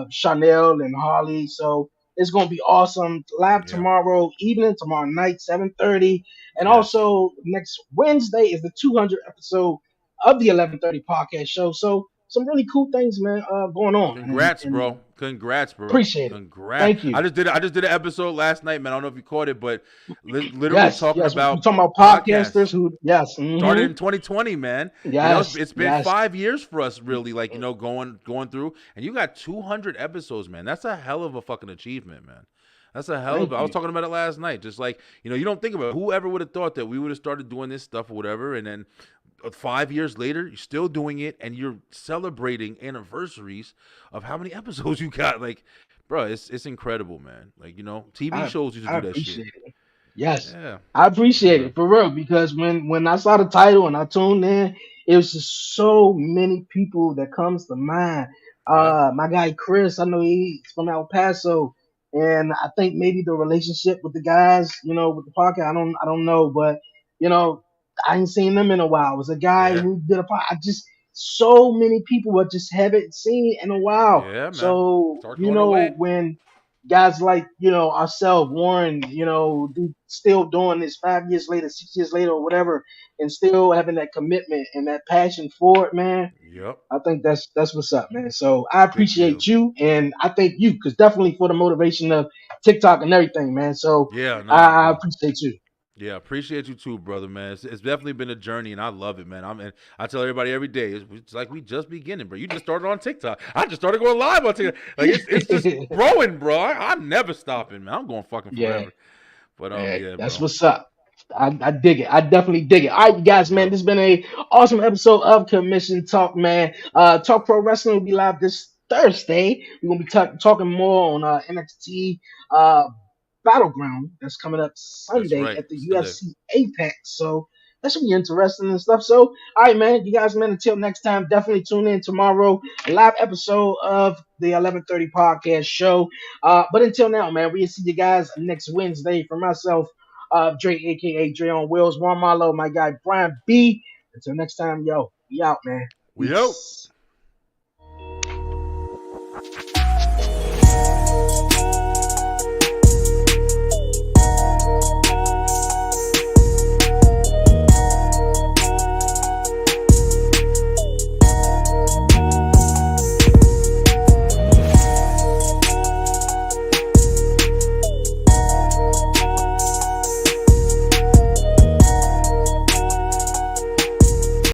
Speaker 3: Chanel, and Harley. So it's gonna be awesome. Live
Speaker 5: Yeah.
Speaker 3: tomorrow evening, tomorrow night, 7:30, and
Speaker 5: Yes.
Speaker 3: also next Wednesday is the 200 episode of the 11:30 podcast show. So some really cool things, man, going on.
Speaker 5: Congrats,
Speaker 3: And
Speaker 5: bro. Congrats, bro.
Speaker 3: appreciate it.
Speaker 5: Congrats.
Speaker 3: Thank you.
Speaker 5: I just did an episode last night, man. I don't know if you caught it, but literally
Speaker 3: Yes,
Speaker 5: talking
Speaker 3: yes. We're
Speaker 5: about
Speaker 3: talking about
Speaker 5: podcasts.
Speaker 3: podcasters who, yes,
Speaker 5: Started in 2020, man.
Speaker 3: yes,
Speaker 5: It's been
Speaker 3: yes.
Speaker 5: 5 years for us, really. Like, going through, and you got 200 episodes, man. That's a hell of a fucking achievement, man. That's a hell
Speaker 3: Thank
Speaker 5: of. I was
Speaker 3: you.
Speaker 5: talking about it last night. Just like, you don't think about it. Whoever would have thought that we would have started doing this stuff or whatever, and then 5 years later, you're still doing it, and you're celebrating anniversaries of how many episodes you got. Like, bro, it's incredible, man. Like, TV shows used to
Speaker 3: I
Speaker 5: do that shit.
Speaker 3: appreciate it. Yes,
Speaker 5: Yeah.
Speaker 3: I appreciate it for real because when I saw the title and I tuned in, it was just so many people that comes to mind.
Speaker 5: Yep.
Speaker 3: My guy Chris, I know he's from El Paso, and I think maybe the relationship with the guys, with the podcast, I don't know, but you know, I ain't seen them in a while. It was a guy
Speaker 5: Yeah.
Speaker 3: who did a podcast. I just so many people I just haven't seen in a while.
Speaker 5: Yeah, man.
Speaker 3: So
Speaker 5: Start going away.
Speaker 3: when guys like ourselves, Warren, still doing this 5 years later, 6 years later, or whatever, and still having that commitment and that passion for it, man.
Speaker 5: Yep.
Speaker 3: I think that's what's up, man. So I
Speaker 5: Big
Speaker 3: appreciate
Speaker 5: deal.
Speaker 3: you, and I thank you because definitely for the motivation of TikTok and everything, man. So
Speaker 5: Yeah. No,
Speaker 3: I
Speaker 5: bro.
Speaker 3: appreciate you.
Speaker 5: Yeah, appreciate you too, brother, man. It's definitely been a journey, and I love it, man. And I tell everybody every day, it's like we just beginning, bro. You just started on TikTok. I just started going live on TikTok. Like it's just growing, bro. I'm never stopping, man. I'm going fucking
Speaker 3: Yeah.
Speaker 5: forever. But yeah,
Speaker 3: That's
Speaker 5: bro.
Speaker 3: what's up. I dig it. I definitely dig it. All right, you guys, man.
Speaker 5: Yep.
Speaker 3: This has been a awesome episode of Commission Talk, man. Talk Pro Wrestling will be live this Thursday. We're gonna be talking more on NXT Battleground that's coming up Sunday
Speaker 5: right,
Speaker 3: at the
Speaker 5: Sunday.
Speaker 3: UFC Apex. So that should be interesting and stuff. So, all right, man. You guys, man. Until next time, definitely tune in tomorrow. A live episode of the 11:30 podcast show. But until now, man, we'll see you guys next Wednesday. For myself, Dre, aka Dre on Wheels, Juan Marlo, my guy Brian B. Until next time, yo, we out, man.
Speaker 5: We out.
Speaker 3: Peace.